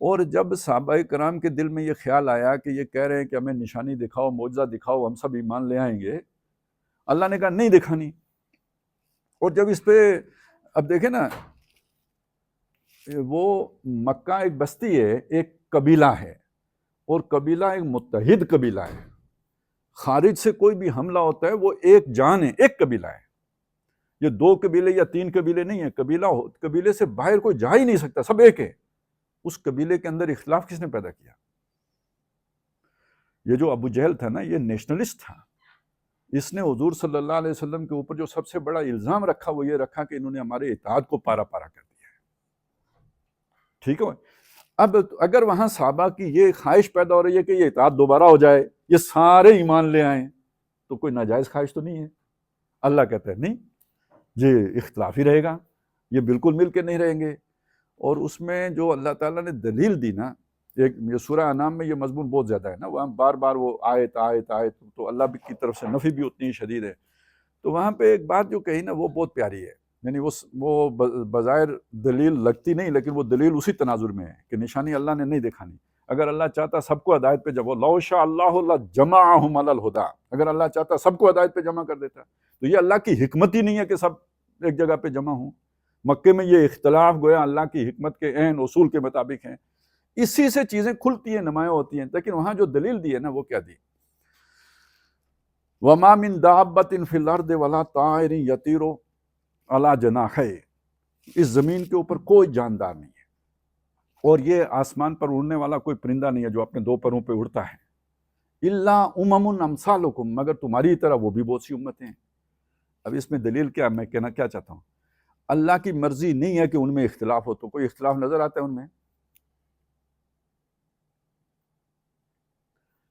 اور جب صحابہ کرام کے دل میں یہ خیال آیا کہ یہ کہہ رہے ہیں کہ ہمیں نشانی دکھاؤ، معجزہ دکھاؤ، ہم سب ایمان لے آئیں گے، اللہ نے کہا نہیں دکھانی۔ اور جب اس پہ اب دیکھیں نا، وہ مکہ ایک بستی ہے، ایک قبیلہ ہے، اور قبیلہ ایک متحد قبیلہ ہے، خارج سے کوئی بھی حملہ ہوتا ہے وہ ایک جان ہے، ایک قبیلہ ہے، یہ 2 قبیلے یا 3 قبیلے نہیں ہیں، قبیلے سے باہر کوئی جا ہی نہیں سکتا، سب ایک ہے۔ اس قبیلے کے اندر اختلاف کس نے پیدا کیا؟ یہ جو ابو جہل تھا نا، یہ نیشنلسٹ تھا، اس نے حضور صلی اللہ علیہ وسلم کے اوپر جو سب سے بڑا الزام رکھا وہ یہ رکھا کہ انہوں نے ہمارے اتحاد کو پارا پارا کر دیا ہے، ٹھیک ہے۔ اب اگر وہاں صحابہ کی یہ خواہش پیدا ہو رہی ہے کہ یہ اتحاد دوبارہ ہو جائے، یہ سارے ایمان لے آئیں، تو کوئی ناجائز خواہش تو نہیں ہے؟ اللہ کہتا ہے نہیں، یہ اختلاف ہی رہے گا، یہ بالکل مل کے نہیں رہیں گے۔ اور اس میں جو اللہ تعالیٰ نے دلیل دی نا، ایک یہ سورہ انعام میں یہ مضمون بہت زیادہ ہے نا، وہاں بار بار وہ آیت آیت آیت، تو اللہ کی طرف سے نفی بھی اتنی شدید ہے، تو وہاں پہ ایک بات جو کہی نا وہ بہت پیاری ہے، یعنی وہ بظاہر دلیل لگتی نہیں، لیکن وہ دلیل اسی تناظر میں ہے کہ نشانی اللہ نے نہیں دکھانی۔ اگر اللہ چاہتا سب کو ہدایت پہ جمع، لو شاء اللہ لجمعہم علی الہدی، اگر اللہ چاہتا سب کو ہدایت پہ جمع کر دیتا، تو یہ اللہ کی حکمت ہی نہیں ہے کہ سب ایک جگہ پہ جمع ہوں۔ مکے میں یہ اختلاف گویا اللہ کی حکمت کے عین اصول کے مطابق ہیں، اسی سے چیزیں کھلتی ہیں، نمایاں ہوتی ہیں، لیکن وہاں جو دلیل دی ہے نا وہ کیا دی؟ وَمَا مِن دَابَّةٍ فِي الْأَرْضِ وَلَا طَائِرٍ يَطِيرُ عَلَى جَنَاحَيْهِ، اس زمین کے اوپر کوئی جاندار نہیں ہے، اور یہ آسمان پر اڑنے والا کوئی پرندہ نہیں ہے جو اپنے 2 پروں پہ اڑتا ہے، إِلَّا أُمَمٌ أَمْثَالُكُمْ، مگر تمہاری طرح وہ بھی بہت سی امتیں ہیں۔ اب اس میں دلیل کیا، میں کہنا کیا چاہتا ہوں، اللہ کی مرضی نہیں ہے کہ ان میں اختلاف ہو، تو کوئی اختلاف نظر آتا ہے ان میں؟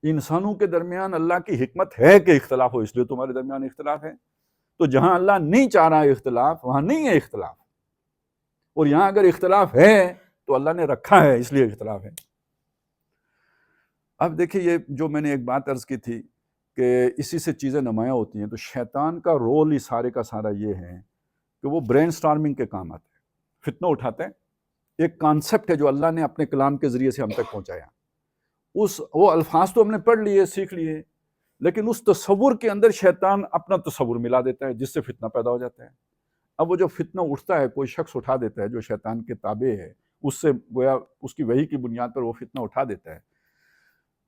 انسانوں کے درمیان اللہ کی حکمت ہے کہ اختلاف ہو، اس لیے تمہارے درمیان اختلاف ہے، تو جہاں اللہ نہیں چاہ رہا ہے اختلاف، وہاں نہیں ہے اختلاف، اور یہاں اگر اختلاف ہے تو اللہ نے رکھا ہے اس لیے اختلاف ہے۔ اب دیکھیں، یہ جو میں نے ایک بات عرض کی تھی کہ اسی سے چیزیں نمایاں ہوتی ہیں، تو شیطان کا رول ہی سارے کا سارا یہ ہے کہ وہ برین سٹارمنگ کے کام آتا ہے، فتنہ اٹھاتا ہے۔ ایک کانسیپٹ ہے جو اللہ نے اپنے کلام کے ذریعے سے ہم تک پہنچایا، وہ الفاظ تو ہم نے پڑھ لیے، سیکھ لیے، لیکن اس تصور کے اندر شیطان اپنا تصور ملا دیتا ہے جس سے فتنہ پیدا ہو جاتا ہے۔ اب وہ جو فتنہ اٹھتا ہے، کوئی شخص اٹھا دیتا ہے جو شیطان کے تابع ہے، اس سے گویا اس کی وحی کی بنیاد پر وہ فتنہ اٹھا دیتا ہے،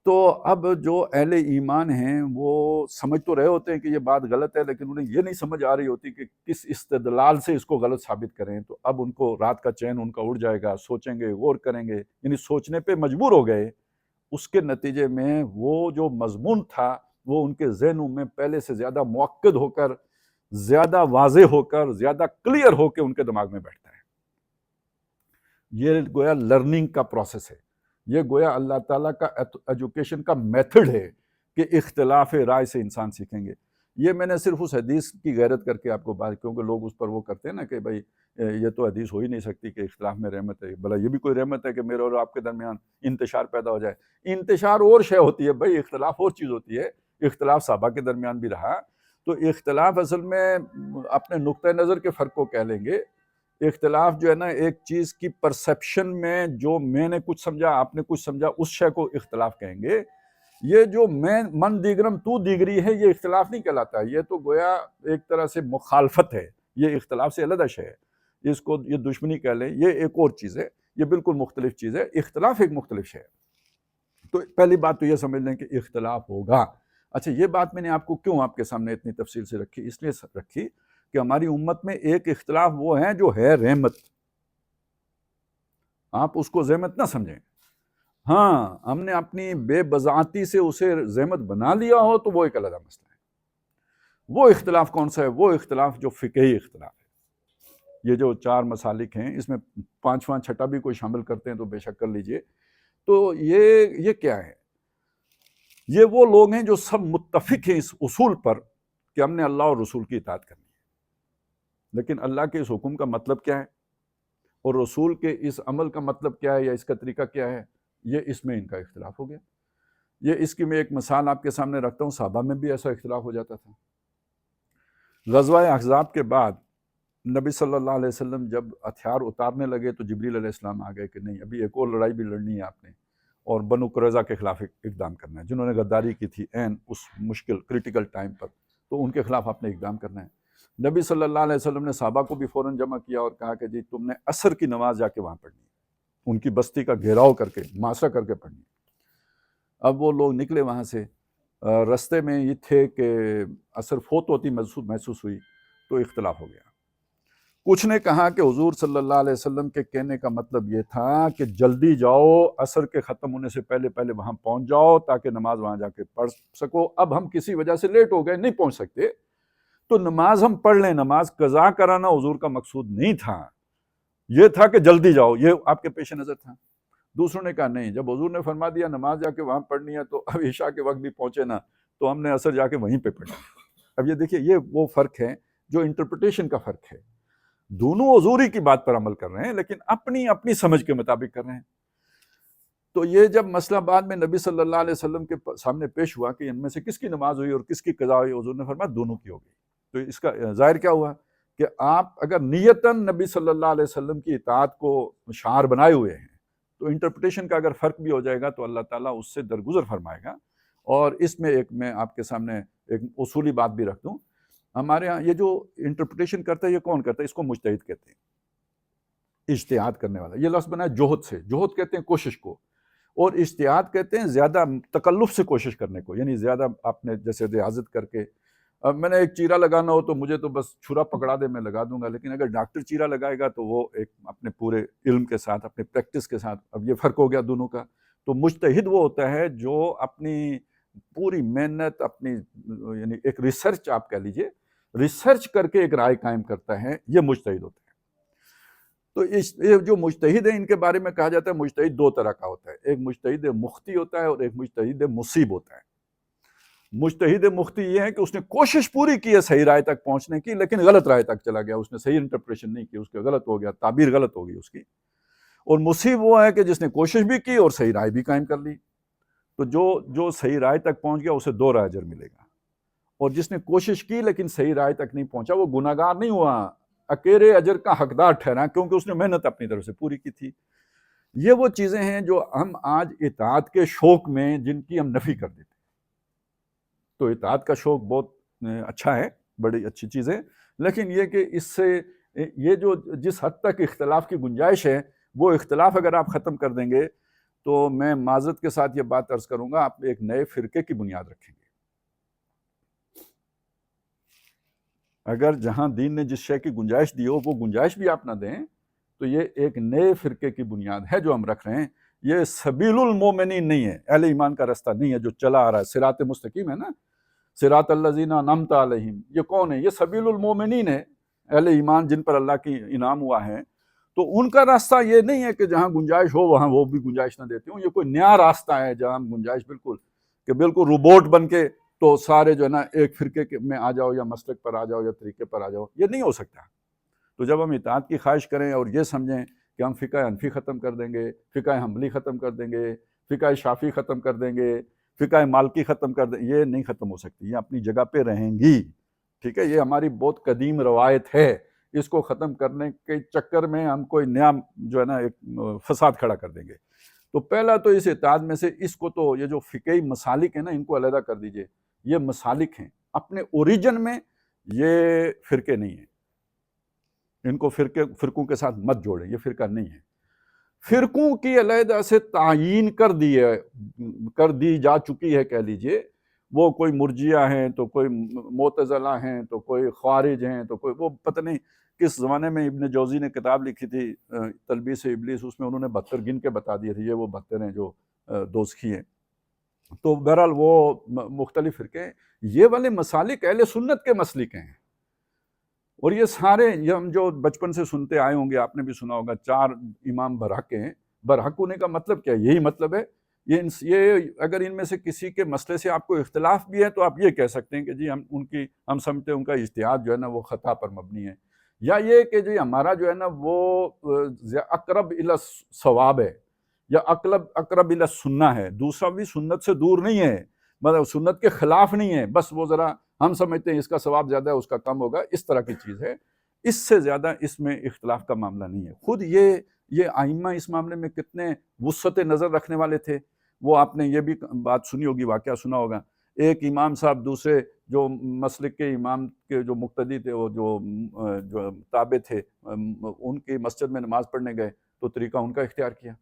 تو اب جو اہل ایمان ہیں وہ سمجھ تو رہے ہوتے ہیں کہ یہ بات غلط ہے، لیکن انہیں یہ نہیں سمجھ آ رہی ہوتی کہ کس استدلال سے اس کو غلط ثابت کریں، تو اب ان کو رات کا چین ان کا اڑ جائے گا، سوچیں گے، غور کریں گے، یعنی سوچنے پہ مجبور ہو گئے۔ اس کے نتیجے میں وہ جو مضمون تھا وہ ان کے ذہنوں میں پہلے سے زیادہ مؤکد ہو کر، زیادہ واضح ہو کر، زیادہ کلیئر ہو کے ان کے دماغ میں بیٹھتا ہے۔ یہ گویا لرننگ کا پروسیس ہے، یہ گویا اللہ تعالیٰ کا ایجوکیشن کا میتھڈ ہے کہ اختلاف رائے سے انسان سیکھیں گے۔ یہ میں نے صرف اس حدیث کی غیرت کر کے آپ کو بات، کیونکہ لوگ اس پر وہ کرتے ہیں نا کہ بھائی یہ تو حدیث ہو ہی نہیں سکتی کہ اختلاف میں رحمت ہے، بھلا یہ بھی کوئی رحمت ہے کہ میرے اور آپ کے درمیان انتشار پیدا ہو جائے؟ انتشار اور شے ہوتی ہے بھائی، اختلاف اور چیز ہوتی ہے۔ اختلاف صحابہ کے درمیان بھی رہا، تو اختلاف اصل میں اپنے نقطۂ نظر کے فرق کو کہہ لیں گے۔ اختلاف جو ہے نا ایک چیز کی پرسیپشن میں، جو میں نے کچھ سمجھا آپ نے کچھ سمجھا، اس شے کو اختلاف کہیں گے۔ یہ جو میں من دیگرم تو دیگری ہے، یہ اختلاف نہیں کہلاتا، یہ تو گویا ایک طرح سے مخالفت ہے، یہ اختلاف سے علیحدہ شے ہے، اس کو یہ دشمنی کہہ لیں، یہ ایک اور چیز ہے، یہ بالکل مختلف چیز ہے، اختلاف ایک مختلف شے ہے۔ تو پہلی بات تو یہ سمجھ لیں کہ اختلاف ہوگا۔ اچھا، یہ بات میں نے آپ کو کیوں آپ کے سامنے اتنی تفصیل سے رکھی؟ اس لیے رکھی کہ ہماری امت میں ایک اختلاف وہ ہے جو ہے رحمت، آپ اس کو زحمت نہ سمجھیں۔ ہاں، ہم نے اپنی بے بضاعتی سے اسے زحمت بنا لیا ہو تو وہ ایک علیحدہ مسئلہ ہے۔ وہ اختلاف کون سا ہے؟ وہ اختلاف جو فقہی اختلاف ہے۔ یہ جو 4 مسالک ہیں، اس میں 5واں 6واں بھی کوئی شامل کرتے ہیں تو بے شک کر لیجئے۔ تو یہ کیا ہے؟ یہ وہ لوگ ہیں جو سب متفق ہیں اس اصول پر کہ ہم نے اللہ اور رسول کی اطاعت کرنی ہے، لیکن اللہ کے اس حکم کا مطلب کیا ہے اور رسول کے اس عمل کا مطلب کیا ہے یا اس کا طریقہ کیا ہے، یہ اس میں ان کا اختلاف ہو گیا۔ یہ اس کی میں ایک مثال آپ کے سامنے رکھتا ہوں، صحابہ میں بھی ایسا اختلاف ہو جاتا تھا۔ غزوہ احزاب کے بعد نبی صلی اللہ علیہ وسلم جب ہتھیار اتارنے لگے تو جبریل علیہ السلام آ گئے کہ نہیں، ابھی ایک اور لڑائی بھی لڑنی ہے آپ نے، اور بنو قریظہ کے خلاف اقدام کرنا ہے، جنہوں نے غداری کی تھی اس مشکل کرٹیکل ٹائم پر، تو ان کے خلاف آپ نے اقدام کرنا ہے۔ نبی صلی اللہ علیہ وسلم نے صحابہ کو بھی فوراً جمع کیا اور کہا کہ جی تم نے عصر کی نماز جا کے وہاں پڑھنی ہے، ان کی بستی کا گھیراؤ کر کے محاصرہ کر کے پڑھنی ہے۔ اب وہ لوگ نکلے وہاں سے، رستے میں یہ تھے کہ عصر فوت ہوتی محسوس ہوئی تو اختلاف ہو گیا۔ کچھ نے کہا کہ حضور صلی اللہ علیہ وسلم کے کہنے کا مطلب یہ تھا کہ جلدی جاؤ، عصر کے ختم ہونے سے پہلے پہلے وہاں پہنچ جاؤ تاکہ نماز وہاں جا کے پڑھ سکو۔ اب ہم کسی وجہ سے لیٹ ہو گئے، نہیں پہنچ سکتے، تو نماز ہم پڑھ لیں۔ نماز قضا کرانا حضور کا مقصود نہیں تھا، یہ تھا کہ جلدی جاؤ، یہ آپ کے پیش نظر تھا۔ دوسروں نے کہا نہیں، جب حضور نے فرما دیا نماز جا کے وہاں پڑھنی ہے تو اب عشاء کے وقت بھی پہنچے نا تو ہم نے عصر جا کے وہیں پہ پڑھنا۔ اب یہ دیکھیے، یہ وہ فرق ہے جو انٹرپریٹیشن کا فرق ہے۔ دونوں حضوری کی بات پر عمل کر رہے ہیں لیکن اپنی اپنی سمجھ کے مطابق کر رہے ہیں۔ تو یہ جب مسئلہ بعد میں نبی صلی اللہ علیہ وسلم کے سامنے پیش ہوا کہ ان میں سے کس کی نماز ہوئی اور کس کی قضا ہوئی، حضور نے فرمایا دونوں کی ہو گئی۔ تو اس کا ظاہر کیا ہوا کہ آپ اگر نیتاً نبی صلی اللہ علیہ وسلم کی اطاعت کو شعار بنائے ہوئے ہیں تو انٹرپریٹیشن کا اگر فرق بھی ہو جائے گا تو اللہ تعالیٰ اس سے درگزر فرمائے گا۔ اور اس میں ایک میں آپ کے سامنے ایک اصولی بات بھی رکھ دوں، ہمارے ہاں یہ جو انٹرپریٹیشن کرتا ہے یہ کون کرتا ہے؟ اس کو مجتہد کہتے ہیں، اجتہاد کرنے والا۔ یہ لفظ بنا ہے جوہد سے، جوہد کہتے ہیں کوشش کو، اور اجتہاد کہتے ہیں زیادہ تکلف سے کوشش کرنے کو، یعنی زیادہ آپ نے جیسے ریاضت کر کے، اب میں نے ایک چیرا لگانا ہو تو مجھے تو بس چھرا پکڑا دے میں لگا دوں گا، لیکن اگر ڈاکٹر چیرا لگائے گا تو وہ ایک اپنے پورے علم کے ساتھ، اپنے پریکٹس کے ساتھ، اب یہ فرق ہو گیا دونوں کا۔ تو مجتہد وہ ہوتا ہے جو اپنی پوری محنت، اپنی یعنی ایک ریسرچ آپ کہہ لیجئے، ریسرچ کر کے ایک رائے قائم کرتا ہے، یہ مجتہد ہوتا ہے۔ تو یہ جو مجتہد ہیں ان کے بارے میں کہا جاتا ہے مجتہد دو طرح کا ہوتا ہے، ایک مجتہد مختی ہوتا ہے اور ایک مجتہد مصیب ہوتا ہے۔ مجتہد مختی یہ ہے کہ اس نے کوشش پوری کی ہے صحیح رائے تک پہنچنے کی، لیکن غلط رائے تک چلا گیا، اس نے صحیح انٹرپریشن نہیں کی، اس کا غلط ہو گیا، تعبیر غلط ہو گئی اس کی۔ اور مصیب وہ ہے کہ جس نے کوشش بھی کی اور صحیح رائے بھی قائم کر لی۔ تو جو صحیح رائے تک پہنچ گیا اسے 2 اجر ملے گا، اور جس نے کوشش کی لیکن صحیح رائے تک نہیں پہنچا وہ گناہگار نہیں ہوا، اکیلے اجر کا حقدار ٹھہرا، کیونکہ اس نے محنت اپنی طرف سے پوری کی تھی۔ یہ وہ چیزیں ہیں جو ہم آج اطاعت کے شوق میں جن کی ہم نفی کر دیتے ہیں۔ تو اطاعت کا شوق بہت اچھا ہے، بڑی اچھی چیز ہے، لیکن یہ کہ اس سے یہ جو جس حد تک اختلاف کی گنجائش ہے وہ اختلاف اگر آپ ختم کر دیں گے تو میں معذرت کے ساتھ یہ بات عرض کروں گا، آپ ایک نئے فرقے کی بنیاد رکھیں گے۔ اگر جہاں دین نے جس شے کی گنجائش دی ہو وہ گنجائش بھی آپ نہ دیں تو یہ ایک نئے فرقے کی بنیاد ہے جو ہم رکھ رہے ہیں۔ یہ سبیل المومنین نہیں ہے، اہل ایمان کا رستہ نہیں ہے جو چلا آ رہا ہے، صراط مستقیم ہے نا، صراط الذین انعمت علیہم، یہ کون ہے؟ یہ سبیل المومنین ہے، اہل ایمان جن پر اللہ کی انعام ہوا ہے۔ تو ان کا راستہ یہ نہیں ہے کہ جہاں گنجائش ہو وہاں وہ بھی گنجائش نہ دیتے ہوں، یہ کوئی نیا راستہ ہے جہاں گنجائش بالکل روبوٹ بن کے تو سارے جو ہے نا ایک فرقے میں آ جاؤ یا مسلک پر آ جاؤ یا طریقے پر آ جاؤ، یہ نہیں ہو سکتا۔ تو جب ہم اطاعت کی خواہش کریں اور یہ سمجھیں کہ ہم فقہ حنفی ختم کر دیں گے، فقہ حنبلی ختم کر دیں گے، فقہ شافعی ختم کر دیں گے، فقہ مالکی ختم کر دیں، یہ نہیں ختم ہو سکتی، یہ اپنی جگہ پہ رہیں گی، ٹھیک ہے؟ یہ ہماری بہت قدیم روایت ہے، اس کو ختم کرنے کے چکر میں ہم کوئی نیا جو ہے نا ایک فساد کھڑا کر دیں گے۔ تو پہلا تو اس اطاعت میں سے اس کو تو یہ جو فقہی مسالک ہیں نا ان کو علیحدہ کر دیجئے، یہ مسالک ہیں، اپنے اوریجن میں یہ فرقے نہیں ہیں، ان کو فرقوں کے ساتھ مت جوڑیں، یہ فرقہ نہیں ہے۔ فرقوں کی علیحدہ سے تعیین کر دی جا چکی ہے کہہ لیجئے، وہ کوئی مرجیہ ہیں تو کوئی معتزلہ ہیں تو کوئی خوارج ہیں تو کوئی وہ پتہ نہیں کس زمانے میں ابن جوزی نے کتاب لکھی تھی تلبیس ابلیس، اس میں انہوں نے 72 گن کے بتا دیے تھے، یہ وہ 72 ہیں جو دوزخی ہیں۔ تو بہرحال وہ مختلف فرقے ہیں، یہ والے مسالک اہل سنت کے مسلک ہیں، اور یہ سارے ہم جو بچپن سے سنتے آئے ہوں گے، آپ نے بھی سنا ہوگا 4 امام برحق ہیں۔ برحق ہونے کا مطلب کیا ہے؟ یہی مطلب ہے، یہ اگر ان میں سے کسی کے مسئلے سے آپ کو اختلاف بھی ہے تو آپ یہ کہہ سکتے ہیں کہ جی ہم سمجھتے ہیں ان کا اجتہاد جو ہے نا وہ خطا پر مبنی ہے، یا یہ کہ جی ہمارا جو ہے نا وہ اقرب الی الصواب ہے یا اقرب الی السنہ ہے، دوسرا بھی سنت سے دور نہیں ہے، مطلب سنت کے خلاف نہیں ہے، بس وہ ذرا ہم سمجھتے ہیں اس کا ثواب زیادہ ہے اس کا کم ہوگا، اس طرح کی چیز ہے۔ اس سے زیادہ اس میں اختلاف کا معاملہ نہیں ہے. خود یہ آئمہ اس معاملے میں کتنے وسعت نظر رکھنے والے تھے. وہ آپ نے یہ بھی بات سنی ہوگی، واقعہ سنا ہوگا، ایک امام صاحب دوسرے جو مسلک کے امام کے جو مقتدی تھے، وہ جو تابع تھے، ان کی مسجد میں نماز پڑھنے گئے تو طریقہ ان کا اختیار کیا،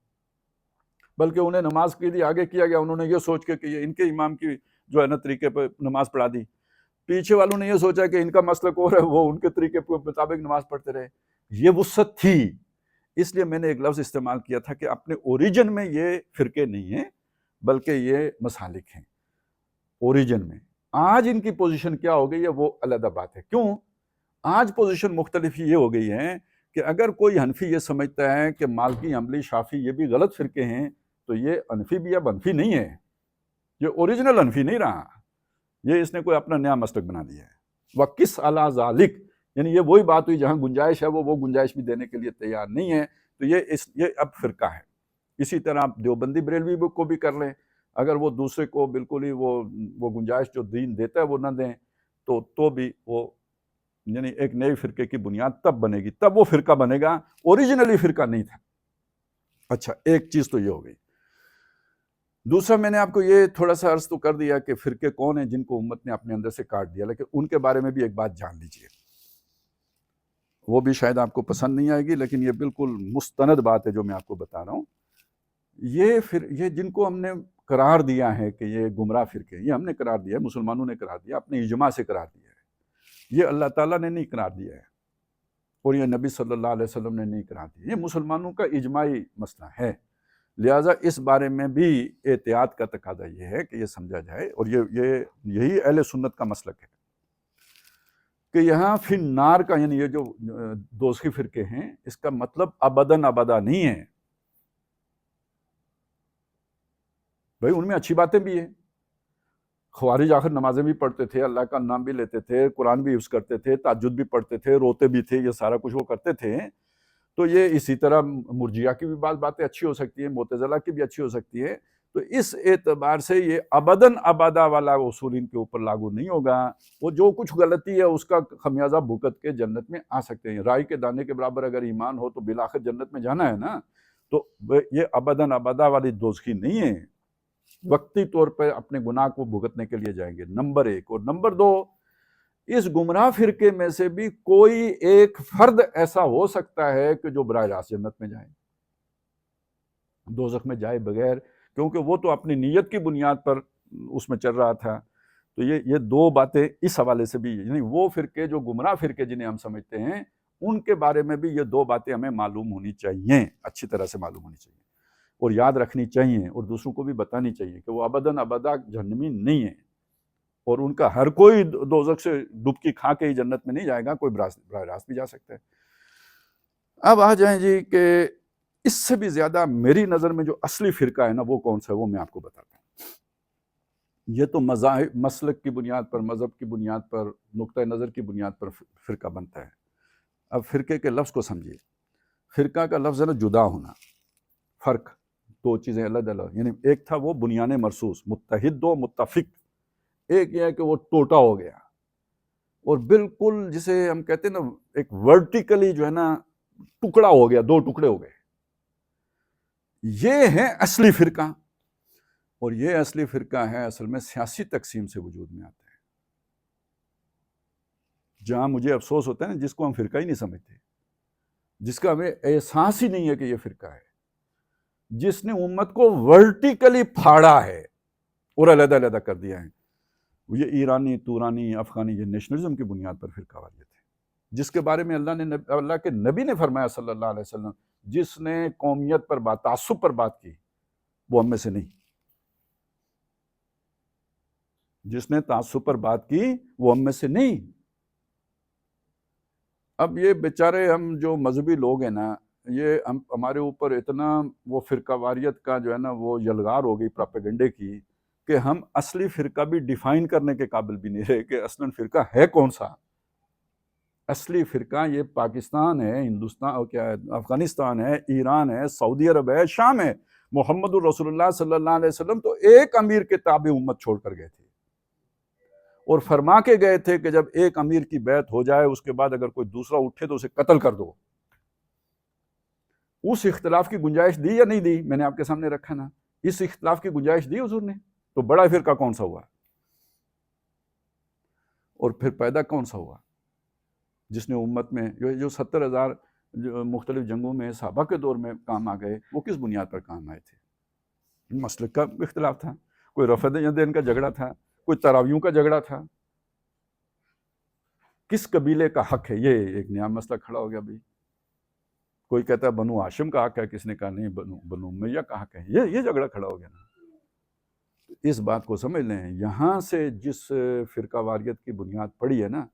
بلکہ انہیں نماز کے لیے آگے کیا گیا. انہوں نے یہ سوچ کے کہ یہ ان کے امام کی جو ہے نا طریقے پہ نماز پڑھا دی. پیچھے والوں نے یہ سوچا کہ ان کا مسلک اور ہے، وہ ان کے طریقے کے مطابق نماز پڑھتے رہے. یہ وسعت تھی. اس لیے میں نے ایک لفظ استعمال کیا تھا کہ اپنے اوریجن میں یہ فرقے نہیں ہیں بلکہ یہ مسالک ہیں اوریجن میں. آج ان کی پوزیشن کیا ہو گئی ہے وہ علیحدہ بات ہے. کیوں؟ آج پوزیشن مختلف یہ ہو گئی ہے کہ اگر کوئی حنفی یہ سمجھتا ہے کہ مالکی، حنبلی، شافعی یہ بھی غلط فرقے ہیں تو یہ حنفی بھی اب حنفی نہیں ہے، یہ اوریجنل حنفی نہیں رہا، یہ اس نے کوئی اپنا نیا مسلک بنا دیا ہے. وَقِسْ عَلَىٰ ذَلِكَ، یعنی یہ وہی بات ہوئی جہاں گنجائش ہے وہ گنجائش بھی دینے کے لیے تیار نہیں ہے. تو یہ اب فرقہ ہے. اسی طرح آپ دیوبندی بریلوی کو بھی کر لیں، اگر وہ دوسرے کو بالکل ہی وہ گنجائش جو دین دیتا ہے وہ نہ دیں تو بھی وہ یعنی ایک نئے فرقے کی بنیاد تب بنے گی، تب وہ فرقہ بنے گا، اوریجنلی فرقہ نہیں تھا. اچھا، ایک چیز تو یہ ہو گئی. دوسرا میں نے آپ کو یہ تھوڑا سا عرض تو کر دیا کہ فرقے کون ہیں جن کو امت نے اپنے اندر سے کاٹ دیا، لیکن ان کے بارے میں بھی ایک بات جان لیجئے. وہ بھی شاید آپ کو پسند نہیں آئے گی لیکن یہ بالکل مستند بات ہے جو میں آپ کو بتا رہا ہوں. یہ جن کو ہم نے قرار دیا ہے کہ یہ گمراہ فرقے، یہ ہم نے قرار دیا ہے، مسلمانوں نے قرار دیا، اپنے اجماع سے قرار دیا ہے. یہ اللہ تعالیٰ نے نہیں قرار دیا ہے اور یہ نبی صلی اللہ علیہ وسلم نے نہیں قرار دیا. یہ مسلمانوں کا اجماعی مسئلہ ہے. لہٰذا اس بارے میں بھی احتیاط کا تقاضا یہ ہے کہ یہ سمجھا جائے، اور یہی اہل سنت کا مسلک ہے کہ یہاں فی النار کا، یعنی یہ جو دوزخی فرقے ہیں، اس کا مطلب ابداً ابدا نہیں ہے. بھائی ان میں اچھی باتیں بھی ہیں. خوارج آخر نمازیں بھی پڑھتے تھے، اللہ کا نام بھی لیتے تھے، قرآن بھی یوز کرتے تھے، تہجد بھی پڑھتے تھے، روتے بھی تھے، یہ سارا کچھ وہ کرتے تھے. تو یہ اسی طرح مرجیہ کی بھی بعض باتیں اچھی ہو سکتی ہیں، معتزلہ کی بھی اچھی ہو سکتی ہے. تو اس اعتبار سے یہ ابداً ابدا والا اصول ان کے اوپر لاگو نہیں ہوگا. وہ جو کچھ غلطی ہے اس کا خمیازہ بھگت کے جنت میں آ سکتے ہیں. رائی کے دانے کے برابر اگر ایمان ہو تو بالآخر جنت میں جانا ہے نا. تو یہ ابداً ابدا والی دوزخی نہیں ہے، وقتی طور پہ اپنے گناہ کو بھگتنے کے لیے جائیں گے. نمبر ایک. اور نمبر دو، اس گمراہ فرقے میں سے بھی کوئی ایک فرد ایسا ہو سکتا ہے کہ جو براہ راست جنت میں جائے، دوزخ میں جائے بغیر، کیونکہ وہ تو اپنی نیت کی بنیاد پر اس میں چل رہا تھا. تو یہ دو باتیں اس حوالے سے بھی، یعنی وہ فرقے جو گمراہ فرقے جنہیں ہم سمجھتے ہیں، ان کے بارے میں بھی یہ دو باتیں ہمیں معلوم ہونی چاہیے، اچھی طرح سے معلوم ہونی چاہیے اور یاد رکھنی چاہیے، اور دوسروں کو بھی بتانی چاہیے کہ وہ ابداً ابدا جہنمی نہیں ہیں، اور ان کا ہر کوئی دوزخ سے ڈبکی کھا کے ہی جنت میں نہیں جائے گا، کوئی براہ راست بھی جا سکتا ہے. اب آ جائیں جی کہ اس سے بھی زیادہ میری نظر میں جو اصلی فرقہ ہے نا وہ کون سا ہے، وہ میں آپ کو بتاتا ہوں. یہ تو مذاہب، مسلک کی بنیاد پر، مذہب کی بنیاد پر، نقطہ نظر کی بنیاد پر فرقہ بنتا ہے. اب فرقے کے لفظ کو سمجھیے. فرقہ کا لفظ ہے نا جدا ہونا، فرق، دو چیزیں الگ الگ. یعنی ایک تھا وہ بنیان مرصوص، متحد و متفق. ایک یہ ہے کہ وہ ٹوٹا ہو گیا اور بالکل جسے ہم کہتے ہیں نا ایک ورٹیکلی جو ہے نا ٹکڑا ہو گیا، دو ٹکڑے ہو گئے. یہ ہے اصلی فرقہ. اور یہ اصلی فرقہ ہے اصل میں سیاسی تقسیم سے وجود میں آتا ہے. جہاں مجھے افسوس ہوتا ہے نا، جس کو ہم فرقہ ہی نہیں سمجھتے، جس کا ہمیں احساس ہی نہیں ہے کہ یہ فرقہ ہے، جس نے امت کو ورٹیکلی پھاڑا ہے اور علیحدہ علیحدہ کر دیا ہے. یہ ایرانی، تورانی، افغانی، یہ نیشنلزم کی بنیاد پر فرقہ واریت ہے، جس کے بارے میں اللہ کے نبی نے فرمایا صلی اللہ علیہ وسلم، جس نے قومیت پر بات، تعصب پر بات کی، وہ ہم میں سے نہیں. جس نے تعصب پر بات کی وہ ہم میں سے نہیں. اب یہ بیچارے ہم جو مذہبی لوگ ہیں نا، یہ ہمارے اوپر اتنا وہ فرقہ واریت کا جو ہے نا وہ یلغار ہو گئی پراپیگنڈے کی، کہ ہم اصلی فرقہ بھی ڈیفائن کرنے کے قابل بھی نہیں رہے کہ اصلاً فرقہ ہے کون سا. اصلی فرقہ یہ پاکستان ہے، ہندوستان، کیا ہے، افغانستان ہے، ایران ہے، سعودی عرب ہے، شام ہے. محمد الرسول اللہ صلی اللہ علیہ وسلم تو ایک امیر کے تابع امت چھوڑ کر گئے تھے، اور فرما کے گئے تھے کہ جب ایک امیر کی بیعت ہو جائے اس کے بعد اگر کوئی دوسرا اٹھے تو اسے قتل کر دو. اس اختلاف کی گنجائش دی یا نہیں دی؟ میں نے آپ کے سامنے رکھا نا. اس اختلاف کی گنجائش دی حضور نے. تو بڑا فرقہ کون سا ہوا؟ اور پھر پیدا کون سا ہوا جس نے امت میں جو 70,000 مختلف جنگوں میں صحابہ کے دور میں کام آ گئے، وہ کس بنیاد پر کام آئے تھے؟ مسلک کا اختلاف تھا، کوئی رفع دین کا جھگڑا تھا، کوئی تراویوں کا جھگڑا تھا. کس قبیلے کا حق ہے؟ یہ ایک نیا مسئلہ کھڑا ہو گیا. بھی کوئی کہتا ہے بنو ہاشم کا حق ہے، کس نے کہا نہیں بنو امیہ کا حق ہے. یہ جھگڑا کھڑا ہو گیا نا. اس بات کو سمجھ لیں، یہاں سے جس فرقہ واریت کی بنیاد پڑی ہے نا،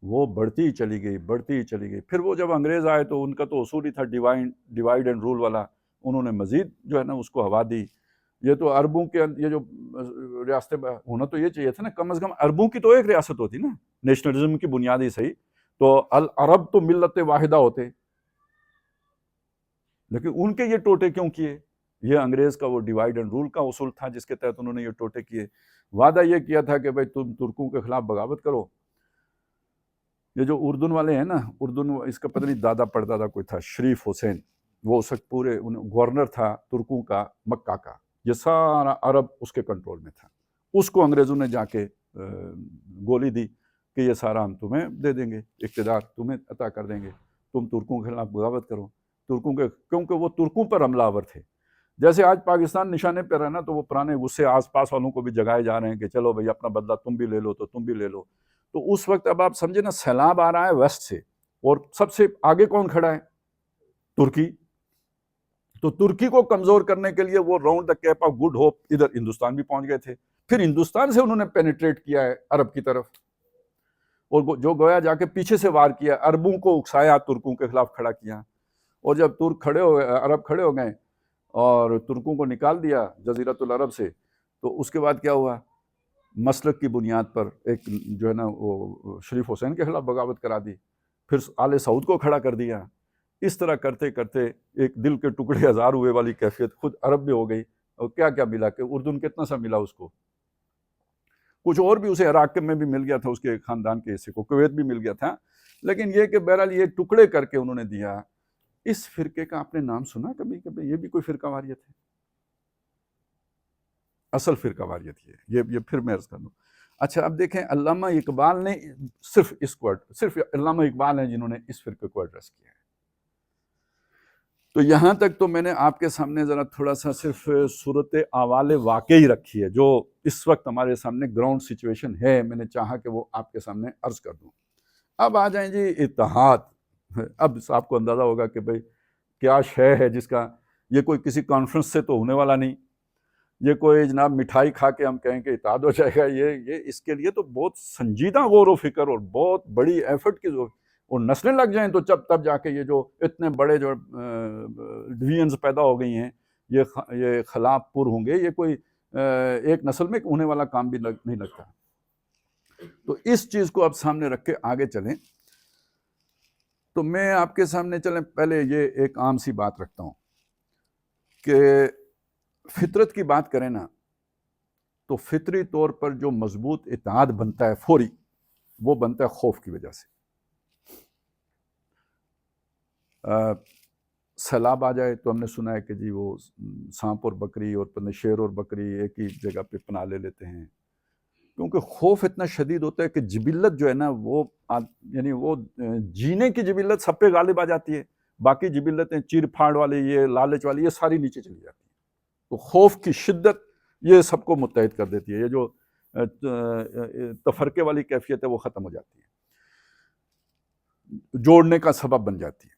وہ بڑھتی ہی چلی گئی. پھر وہ جب انگریز آئے تو ان کا تو اصول ہی تھا ڈیوائڈ اینڈ رول والا. انہوں نے مزید جو ہے نا اس کو ہوا دی. یہ تو عربوں کے یہ جو ریاستیں ہونا تو یہ چاہیے تھا نا، کم از کم عربوں کی تو ایک ریاست ہوتی نا، نیشنلزم کی بنیاد ہی صحیح. تو العرب تو ملت واحدہ ہوتے، لیکن ان کے یہ ٹوٹے کیوں کیے؟ یہ انگریز کا وہ ڈیوائڈ اینڈ رول کا اصول تھا جس کے تحت انہوں نے یہ ٹوٹے کیے. وعدہ یہ کیا تھا کہ بھائی تم ترکوں کے خلاف بغاوت کرو. یہ جو اردن والے ہیں نا، اردن اس کا پتہ نہیں دادا پڑدادا کوئی تھا شریف حسین، وہ اس وقت پورے گورنر تھا ترکوں کا مکہ کا. یہ سارا عرب اس کے کنٹرول میں تھا. اس کو انگریزوں نے جا کے گولی دی کہ یہ سارا ہم تمہیں دے دیں گے، اقتدار تمہیں عطا کر دیں گے، تم ترکوں کے خلاف بغاوت کرو. ترکوں کے کیونکہ وہ ترکوں پر حملہ آور تھے. جیسے آج پاکستان نشانے پہ رہنا تو وہ پرانے غصے آس پاس والوں کو بھی جگائے جا رہے ہیں کہ چلو بھائی اپنا بدلہ تم بھی لے لو تو تم بھی لے لو. تو اس وقت اب آپ سمجھے نا، سیلاب آ رہا ہے ویسٹ سے، اور سب سے آگے کون کھڑا ہے؟ ترکی. تو ترکی کو کمزور کرنے کے لیے وہ round the cape of good hope ادھر ہندوستان بھی پہنچ گئے تھے. پھر ہندوستان سے انہوں نے پینیٹریٹ کیا ہے عرب کی طرف، اور جو گویا جا کے پیچھے سے وار کیا، عربوں کو اکسایا، ترکوں کے خلاف کھڑا کیا. اور جب ترک کھڑے ہو گئے، عرب کھڑے ہو گئے اور ترکوں کو نکال دیا جزیرۃ العرب سے، تو اس کے بعد کیا ہوا؟ مسلک کی بنیاد پر ایک جو ہے نا وہ شریف حسین کے خلاف بغاوت کرا دی، پھر آل سعود کو کھڑا کر دیا. اس طرح کرتے کرتے ایک دل کے ٹکڑے ہزار ہوئے والی کیفیت خود عرب میں ہو گئی. اور کیا کیا ملا کہ اردن کتنا سا ملا اس کو، کچھ اور بھی اسے عراق میں بھی مل گیا تھا، اس کے خاندان کے حصے کو کویت بھی مل گیا تھا. لیکن یہ کہ بہرحال یہ ٹکڑے کر کے انہوں نے دیا. اس فرقے کا آپ نے نام سنا کبھی؟ یہ بھی کوئی فرقہ واریت ہے؟ اصل فرقہ واریت یہ پھر میں عرض کر دوں. اچھا اب دیکھیں، علامہ اقبال نے صرف علامہ اقبال ہیں جنہوں نے اس فرقے کو ایڈریس کیا ہے. تو یہاں تک تو میں نے آپ کے سامنے ذرا تھوڑا سا صرف صورت احوال واقعی رکھی ہے جو اس وقت ہمارے سامنے گراؤنڈ سچویشن ہے. میں نے چاہا کہ وہ آپ کے سامنے عرض کر دوں. اب آ جائیں جی اتحاد. اب آپ کو اندازہ ہوگا کہ بھئی کیا شے ہے جس کا یہ کوئی کسی کانفرنس سے تو ہونے والا نہیں، یہ کوئی جناب مٹھائی کھا کے ہم کہیں کہ اتحاد ہو جائے گا. یہ اس کے لیے تو بہت سنجیدہ غور و فکر اور بہت بڑی ایفرٹ کی ضرورت، اور نسلیں لگ جائیں تو تب جا کے یہ جو اتنے بڑے جو ڈویژنز پیدا ہو گئی ہیں یہ خلا پر ہوں گے. یہ کوئی ایک نسل میں ہونے والا کام بھی نہیں لگتا. تو اس چیز کو اب سامنے رکھ کے آگے چلیں. تو میں آپ کے سامنے پہلے یہ ایک عام سی بات رکھتا ہوں کہ فطرت کی بات کریں نا تو فطری طور پر جو مضبوط اتحاد بنتا ہے فوری، وہ بنتا ہے خوف کی وجہ سے. سیلاب آ جائے تو ہم نے سنا ہے کہ جی وہ سانپ اور بکری اور شیر اور بکری ایک ہی جگہ پہ پناہ لے لیتے ہیں، کیونکہ خوف اتنا شدید ہوتا ہے کہ جبلت جو ہے نا وہ یعنی وہ جینے کی جبلت سب پہ غالب آ جاتی ہے. باقی جبلتیں چیر پھاڑ والی، یہ لالچ والی، یہ ساری نیچے چلی جاتی ہیں. تو خوف کی شدت یہ سب کو متحد کر دیتی ہے. یہ جو تفرقے والی کیفیت ہے وہ ختم ہو جاتی ہے، جوڑنے کا سبب بن جاتی ہے.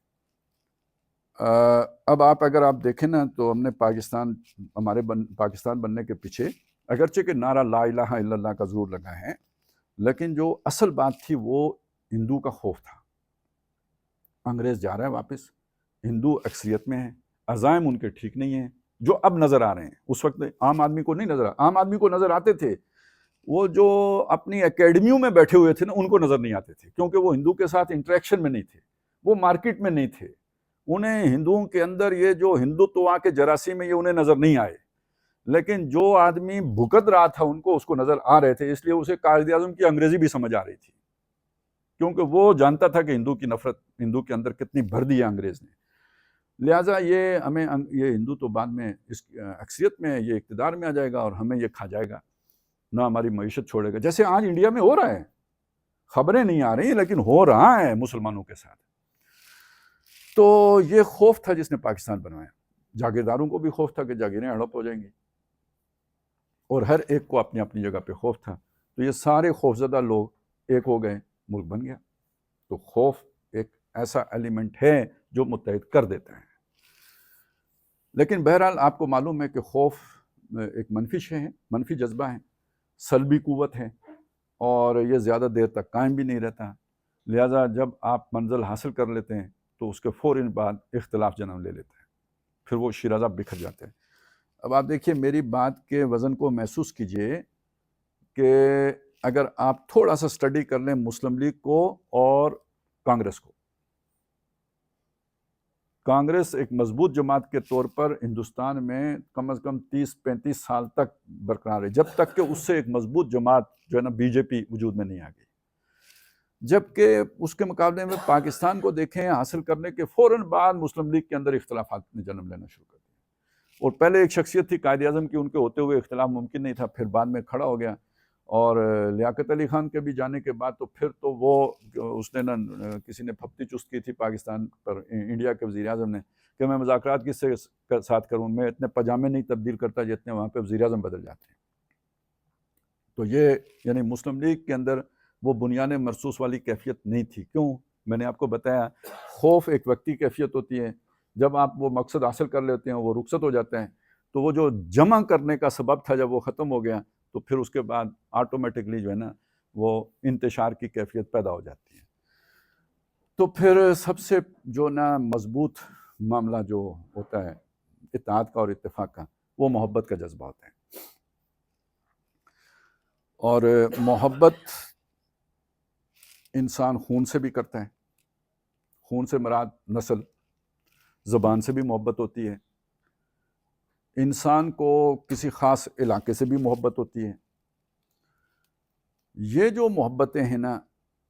اب اگر آپ دیکھیں نا تو ہم نے پاکستان بننے کے پیچھے اگرچہ کہ نعرہ لا الہ الا اللہ کا ضرور لگا ہے، لیکن جو اصل بات تھی وہ ہندو کا خوف تھا. انگریز جا رہا ہے واپس، ہندو اکثریت میں ہیں، عزائم ان کے ٹھیک نہیں ہیں جو اب نظر آ رہے ہیں. اس وقت عام آدمی کو نہیں نظر عام آدمی کو نظر آتے تھے، وہ جو اپنی اکیڈمیوں میں بیٹھے ہوئے تھے نا ان کو نظر نہیں آتے تھے، کیونکہ وہ ہندو کے ساتھ انٹریکشن میں نہیں تھے، وہ مارکیٹ میں نہیں تھے. انہیں ہندوؤں کے اندر یہ جو ہندوتوا کے جراثیم میں یہ انہیں نظر نہیں آئے. لیکن جو آدمی بھگت رہا تھا ان کو اس کو نظر آ رہے تھے، اس لیے اسے قائد اعظم کی انگریزی بھی سمجھ آ رہی تھی، کیونکہ وہ جانتا تھا کہ ہندو کی نفرت ہندو کے اندر کتنی بھر دی ہے انگریز نے. لہٰذا یہ ہمیں یہ ہندو تو بعد میں اس اکثریت میں یہ اقتدار میں آ جائے گا اور ہمیں یہ کھا جائے گا، نہ ہماری معیشت چھوڑے گا، جیسے آج انڈیا میں ہو رہا ہے. خبریں نہیں آ رہی لیکن ہو رہا ہے مسلمانوں کے ساتھ. تو یہ خوف تھا جس نے پاکستان بنوایا. جاگیرداروں کو بھی خوف تھا کہ جاگیریں ہڑپ ہو جائیں گی، اور ہر ایک کو اپنی اپنی جگہ پہ خوف تھا. تو یہ سارے خوفزدہ لوگ ایک ہو گئے، ملک بن گیا. تو خوف ایک ایسا ایلیمنٹ ہے جو متحد کر دیتا ہے. لیکن بہرحال آپ کو معلوم ہے کہ خوف ایک منفی شے ہے، منفی جذبہ ہے، سلبی قوت ہے، اور یہ زیادہ دیر تک قائم بھی نہیں رہتا. لہٰذا جب آپ منزل حاصل کر لیتے ہیں تو اس کے فوراً بعد اختلاف جنم لے لیتے ہیں، پھر وہ شیرازہ بکھر جاتے ہیں. اب آپ دیکھیے میری بات کے وزن کو محسوس کیجئے کہ اگر آپ تھوڑا سا سٹڈی کر لیں مسلم لیگ کو اور کانگریس کو. کانگریس ایک مضبوط جماعت کے طور پر ہندوستان میں کم از کم 30-35 سال تک برقرار ہے، جب تک کہ اس سے ایک مضبوط جماعت جو ہے نا بی جے پی وجود میں نہیں آ گئی. جبکہ اس کے مقابلے میں پاکستان کو دیکھیں، حاصل کرنے کے فوراً بعد مسلم لیگ کے اندر اختلافات نے جنم لینا شروع کر دیا. اور پہلے ایک شخصیت تھی قائد اعظم کی، ان کے ہوتے ہوئے اختلاف ممکن نہیں تھا، پھر بعد میں کھڑا ہو گیا. اور لیاقت علی خان کے بھی جانے کے بعد تو پھر تو وہ اس نے نا کسی نے پھپتی چست کی تھی پاکستان پر، انڈیا کے وزیر اعظم نے، کہ میں مذاکرات کس سے ساتھ کروں، میں اتنے پاجامے نہیں تبدیل کرتا جتنے وہاں پہ وزیر اعظم بدل جاتے ہیں. تو یہ یعنی مسلم لیگ کے اندر وہ بنیاد مرصوص والی کیفیت نہیں تھی. کیوں؟ میں نے آپ کو بتایا، خوف ایک وقتی کیفیت ہوتی ہے، جب آپ وہ مقصد حاصل کر لیتے ہیں وہ رخصت ہو جاتے ہیں. تو وہ جو جمع کرنے کا سبب تھا جب وہ ختم ہو گیا تو پھر اس کے بعد آٹومیٹکلی جو ہے نا وہ انتشار کی کیفیت پیدا ہو جاتی ہے. تو پھر سب سے جو نا مضبوط معاملہ جو ہوتا ہے اتحاد کا اور اتفاق کا، وہ محبت کا جذبہ ہوتا ہے. اور محبت انسان خون سے بھی کرتا ہے. خون سے مراد نسل، زبان سے بھی محبت ہوتی ہے. انسان کو کسی خاص علاقے سے بھی محبت ہوتی ہے. یہ جو محبتیں ہیں نا،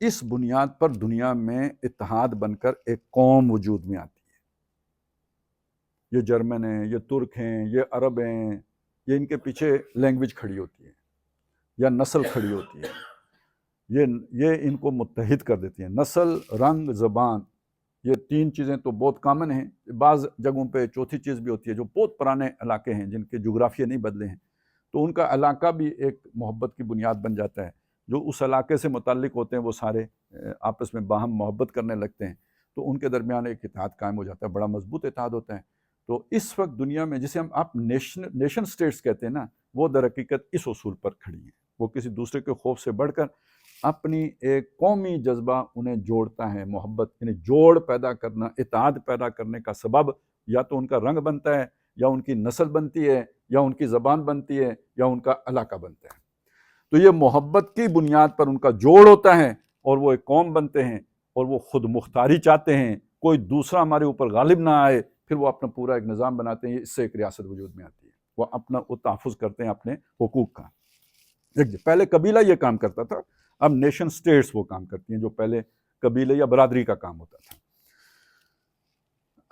اس بنیاد پر دنیا میں اتحاد بن کر ایک قوم وجود میں آتی ہے. یہ جرمن ہیں، یہ ترک ہیں، یہ عرب ہیں، یہ ان کے پیچھے لینگویج کھڑی ہوتی ہے یا نسل کھڑی ہوتی ہے. یہ ان کو متحد کر دیتی ہیں. نسل، رنگ، زبان، یہ تین چیزیں تو بہت کامن ہیں. بعض جگہوں پہ چوتھی چیز بھی ہوتی ہے، جو بہت پرانے علاقے ہیں جن کے جغرافیہ نہیں بدلے ہیں، تو ان کا علاقہ بھی ایک محبت کی بنیاد بن جاتا ہے. جو اس علاقے سے متعلق ہوتے ہیں وہ سارے آپس میں باہم محبت کرنے لگتے ہیں، تو ان کے درمیان ایک اتحاد قائم ہو جاتا ہے، بڑا مضبوط اتحاد ہوتا ہے. تو اس وقت دنیا میں جسے آپ نیشن سٹیٹس کہتے ہیں نا، وہ در حقیقت اس اصول پر کھڑی ہیں. وہ کسی دوسرے کے خوف سے بڑھ کر اپنی ایک قومی جذبہ انہیں جوڑتا ہے. محبت یعنی جوڑ پیدا کرنا، اتحاد پیدا کرنے کا سبب یا تو ان کا رنگ بنتا ہے، یا ان کی نسل بنتی ہے، یا ان کی زبان بنتی ہے، یا ان کا علاقہ بنتا ہے. تو یہ محبت کی بنیاد پر ان کا جوڑ ہوتا ہے اور وہ ایک قوم بنتے ہیں، اور وہ خود مختاری چاہتے ہیں، کوئی دوسرا ہمارے اوپر غالب نہ آئے. پھر وہ اپنا پورا ایک نظام بناتے ہیں، اس سے ایک ریاست وجود میں آتی ہے. وہ اپنا تحفظ کرتے ہیں اپنے حقوق کا. پہلے قبیلہ یہ کام کرتا تھا، اب نیشن سٹیٹس وہ کام کرتی ہیں جو پہلے قبیلے یا برادری کا کام ہوتا تھا.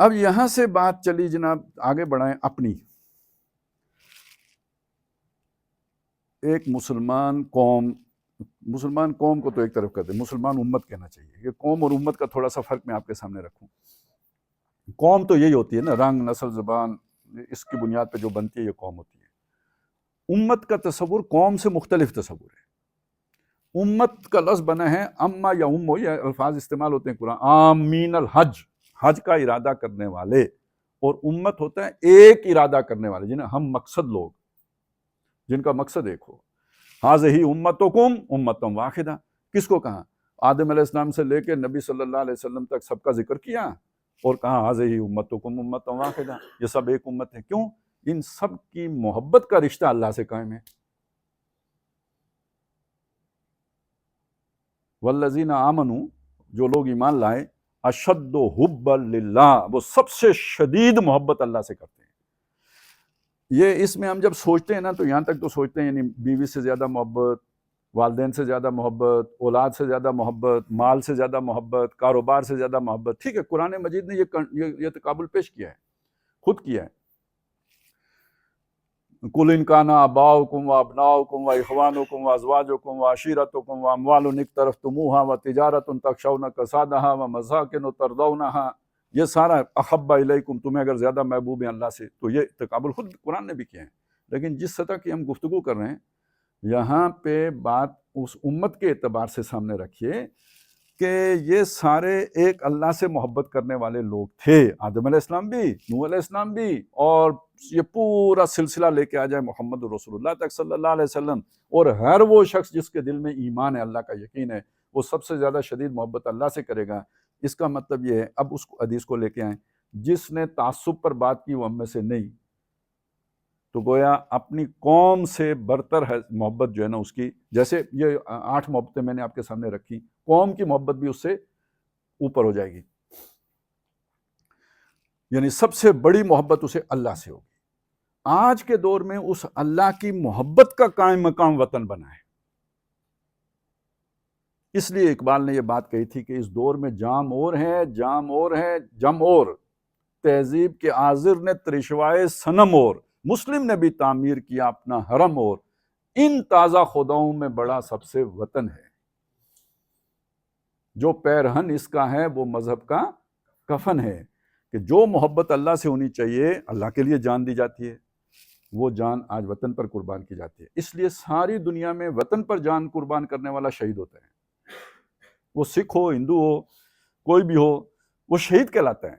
اب یہاں سے بات چلی جناب، آگے بڑھائیں اپنی. ایک مسلمان قوم کو تو ایک طرف کر دیں، مسلمان امت کہنا چاہیے. یہ قوم اور امت کا تھوڑا سا فرق میں آپ کے سامنے رکھوں. قوم تو یہی ہوتی ہے نا، رنگ، نسل، زبان، اس کی بنیاد پہ جو بنتی ہے یہ قوم ہوتی ہے. امت کا تصور قوم سے مختلف تصور ہے. امت کا لفظ بنا ہے اما یا امو، یہ الفاظ استعمال ہوتے ہیں قرآن. آمین الحج، حج کا ارادہ کرنے والے. اور امت ہوتا ہے ایک ارادہ کرنے والے، جنہیں ہم مقصد لوگ، جن کا مقصد ایک ہو. ہذہ امتکم امۃ واحدہ. کس کو کہا؟ آدم علیہ السلام سے لے کے نبی صلی اللہ علیہ وسلم تک سب کا ذکر کیا، اور کہا ہذہ امتکم امۃ واحدہ، یہ سب ایک امت ہے. کیوں؟ ان سب کی محبت کا رشتہ اللہ سے قائم ہے. والذین آمنوا، جو لوگ ایمان لائے، اشد حبا للہ، وہ سب سے شدید محبت اللہ سے کرتے ہیں. یہ اس میں ہم جب سوچتے ہیں نا تو یہاں تک تو سوچتے ہیں، یعنی بیوی سے زیادہ محبت، والدین سے زیادہ محبت، اولاد سے زیادہ محبت، مال سے زیادہ محبت، کاروبار سے زیادہ محبت. ٹھیک ہے، قرآن مجید نے یہ تقابل پیش کیا ہے، خود کیا ہے. قُلْ إِنْ كَانَ آبَاؤُكُمْ وَأَبْنَاؤُكُمْ وَإِخْوَانُكُمْ وَأَزْوَاجُكُمْ وَعَشِيرَتُكُمْ وَأَمْوَالٌ اقْتَرَفْتُمُوهَا وَتِجَارَةٌ تَخْشَوْنَ كَسَادَهَا وَمَسَاكِنُ تَرْضَوْنَهَا، یہ سارا احب الیکم، تمہیں اگر زیادہ محبوب ہیں اللہ سے، تو یہ تقابل خود قرآن نے بھی کیا ہے. لیکن جس سطح کی ہم گفتگو کر رہے ہیں، یہاں پہ بات اس امت کے اعتبار سے سامنے رکھیے کہ یہ سارے ایک اللہ سے محبت کرنے والے لوگ تھے، آدم علیہ السلام بھی، نوح علیہ السلام بھی، اور یہ پورا سلسلہ لے کے آ جائے محمد رسول اللہ تک صلی اللہ علیہ وسلم. اور ہر وہ شخص جس کے دل میں ایمان ہے، اللہ کا یقین ہے، وہ سب سے زیادہ شدید محبت اللہ سے کرے گا. اس کا مطلب یہ ہے، اب اس حدیث کو لے کے آئیں، جس نے تعصب پر بات کی وہ ہم میں سے نہیں، تو گویا اپنی قوم سے برتر ہے محبت جو ہے نا اس کی. جیسے یہ 8 محبتیں میں نے آپ کے سامنے رکھی، قوم کی محبت بھی اس سے اوپر ہو جائے گی، یعنی سب سے بڑی محبت اسے اللہ سے ہوگی. آج کے دور میں اس اللہ کی محبت کا قائم مقام وطن بنا ہے. اس لیے اقبال نے یہ بات کہی تھی کہ اس دور میں جام اور ہے، جام اور ہے، جم اور، تہذیب کے عاذر نے ترشوائے صنم اور، مسلم نے بھی تعمیر کیا اپنا حرم اور، ان تازہ خداؤں میں بڑا سب سے وطن ہے. جو پیرہن اس کا ہے وہ مذہب کا کفن ہے. کہ جو محبت اللہ سے ہونی چاہیے، اللہ کے لیے جان دی جاتی ہے، وہ جان آج وطن پر قربان کی جاتی ہے. اس لیے ساری دنیا میں وطن پر جان قربان کرنے والا شہید ہوتا ہے. وہ سکھ ہو، ہندو ہو، کوئی بھی ہو، وہ شہید کہلاتا ہے.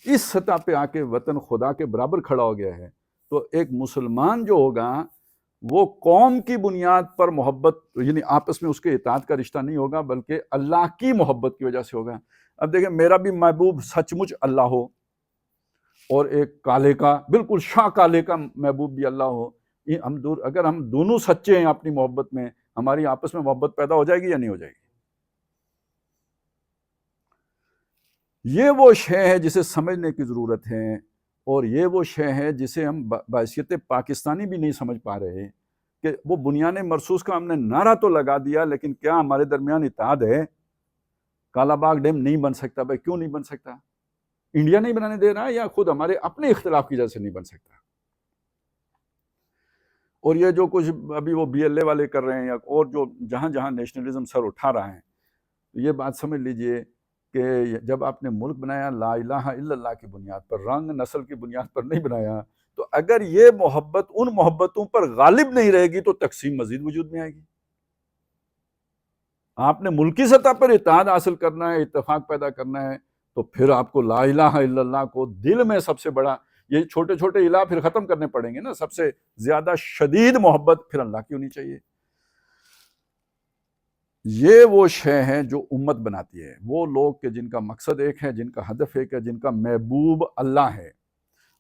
اس سطح پہ آ کے وطن خدا کے برابر کھڑا ہو گیا ہے. تو ایک مسلمان جو ہوگا وہ قوم کی بنیاد پر محبت، یعنی آپس میں اس کے اطاعت کا رشتہ نہیں ہوگا، بلکہ اللہ کی محبت کی وجہ سے ہوگا. اب دیکھیں، میرا بھی محبوب سچ مچ اللہ ہو، اور ایک کالے کا، بالکل شاہ کالے کا محبوب بھی اللہ ہو، اگر ہم دونوں سچے ہیں اپنی محبت میں، ہماری آپس میں محبت پیدا ہو جائے گی یا نہیں ہو جائے گی؟ یہ وہ شے ہے جسے سمجھنے کی ضرورت ہے، اور یہ وہ شے ہے جسے ہم بحیثیت پاکستانی بھی نہیں سمجھ پا رہے کہ وہ بنیان مرصوص کا ہم نے نعرہ تو لگا دیا، لیکن کیا ہمارے درمیان اتحاد ہے؟ کالا باغ ڈیم نہیں بن سکتا. بھائی کیوں نہیں بن سکتا؟ انڈیا نہیں بنانے دے رہا، یا خود ہمارے اپنے اختلاف کی وجہ سے نہیں بن سکتا؟ اور یہ جو کچھ ابھی وہ بی ایل اے والے کر رہے ہیں، یا اور جو جہاں جہاں نیشنلزم سر اٹھا رہا ہے، یہ بات سمجھ لیجئے کہ جب آپ نے ملک بنایا لا الہ الا اللہ کی بنیاد پر، رنگ نسل کی بنیاد پر نہیں بنایا. تو اگر یہ محبت ان محبتوں پر غالب نہیں رہے گی تو تقسیم مزید وجود میں آئے گی. آپ نے ملکی سطح پر اتحاد حاصل کرنا ہے، اتفاق پیدا کرنا ہے، تو پھر آپ کو لا الہ الا اللہ کو دل میں سب سے بڑا، یہ چھوٹے چھوٹے الہ پھر ختم کرنے پڑیں گے نا. سب سے زیادہ شدید محبت پھر اللہ کی ہونی چاہیے. یہ وہ شے ہے جو امت بناتی ہے، وہ لوگ کہ جن کا مقصد ایک ہے، جن کا ہدف ایک ہے، جن کا محبوب اللہ ہے.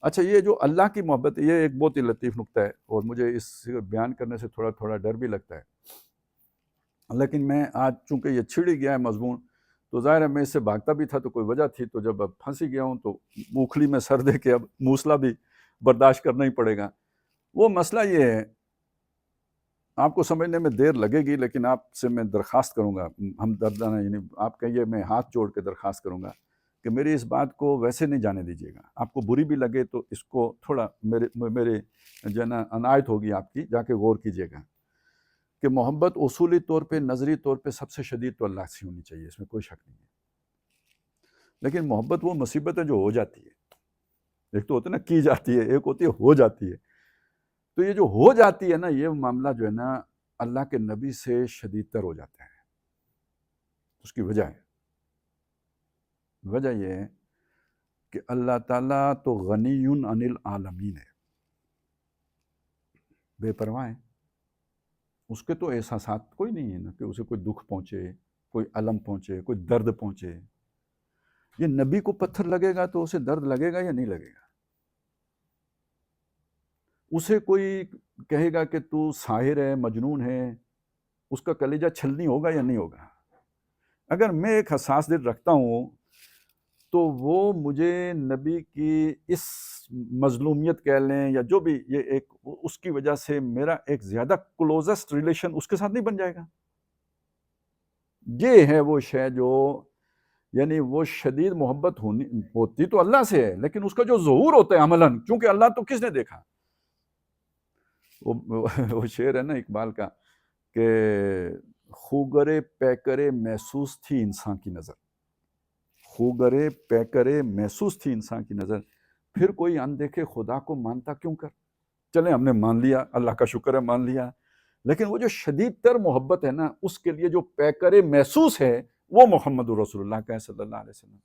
اچھا، یہ جو اللہ کی محبت، یہ ایک بہت ہی لطیف نکتہ ہے، اور مجھے اس بیان کرنے سے تھوڑا تھوڑا ڈر بھی لگتا ہے، لیکن میں آج چونکہ یہ چھڑ ہی گیا ہے مضمون، تو ظاہر ہے میں اس سے بھاگتا بھی تھا تو کوئی وجہ تھی، تو جب اب پھنسی گیا ہوں تو موکھلی میں سر دے کے اب موسلا بھی برداشت کرنا ہی پڑے گا. وہ مسئلہ یہ ہے، آپ کو سمجھنے میں دیر لگے گی، لیکن آپ سے میں درخواست کروں گا، ہم دردانہ، یعنی آپ کہیے، میں ہاتھ جوڑ کے درخواست کروں گا کہ میری اس بات کو ویسے نہیں جانے دیجیے گا. آپ کو بری بھی لگے تو اس کو تھوڑا میرے جو ہے نا عنایت ہوگی آپ کی، جا کے غور کیجیے گا کہ محبت اصولی طور پہ، نظری طور پہ سب سے شدید تو اللہ سے ہونی چاہیے، اس میں کوئی شک نہیں ہے. لیکن محبت وہ مصیبت ہے جو ہو جاتی ہے. ایک تو ہوتا ہے نا کی جاتی ہے، ایک ہوتی ہے ہو جاتی ہے. تو یہ جو ہو جاتی ہے نا، یہ معاملہ جو ہے نا اللہ کے نبی سے شدید تر ہو جاتا ہے. اس کی وجہ یہ ہے کہ اللہ تعالیٰ تو غنی عن العالمین ہے، بے پرواہ ہے. اس کے تو احساسات کوئی نہیں ہے نا، کہ اسے کوئی دکھ پہنچے، کوئی الم پہنچے، کوئی درد پہنچے. یہ نبی کو پتھر لگے گا تو اسے درد لگے گا یا نہیں لگے گا؟ اسے کوئی کہے گا کہ تو ساحر ہے، مجنون ہے، اس کا کلیجہ چھلنی ہوگا یا نہیں ہوگا؟ اگر میں ایک حساس دل رکھتا ہوں تو وہ مجھے نبی کی اس مظلومیت کہہ لیں یا جو بھی، یہ ایک اس کی وجہ سے میرا ایک زیادہ کلوزسٹ ریلیشن اس کے ساتھ نہیں بن جائے گا. یہ ہے وہ شے جو، یعنی وہ شدید محبت ہوتی تو اللہ سے ہے، لیکن اس کا جو ظہور ہوتا ہے عملاً، چونکہ اللہ تو کس نے دیکھا. وہ شعر ہے نا اقبال کا کہ خوگرے پیکرے محسوس تھی انسان کی نظر، خوگرے پیکرے محسوس تھی انسان کی نظر، پھر کوئی اندیکھے خدا کو مانتا کیوں کر. چلیں ہم نے مان لیا، اللہ کا شکر ہے مان لیا، لیکن وہ جو شدید تر محبت ہے نا، اس کے لیے جو پیکرے محسوس ہے وہ محمد رسول اللہ کا ہے صلی اللہ علیہ وسلم.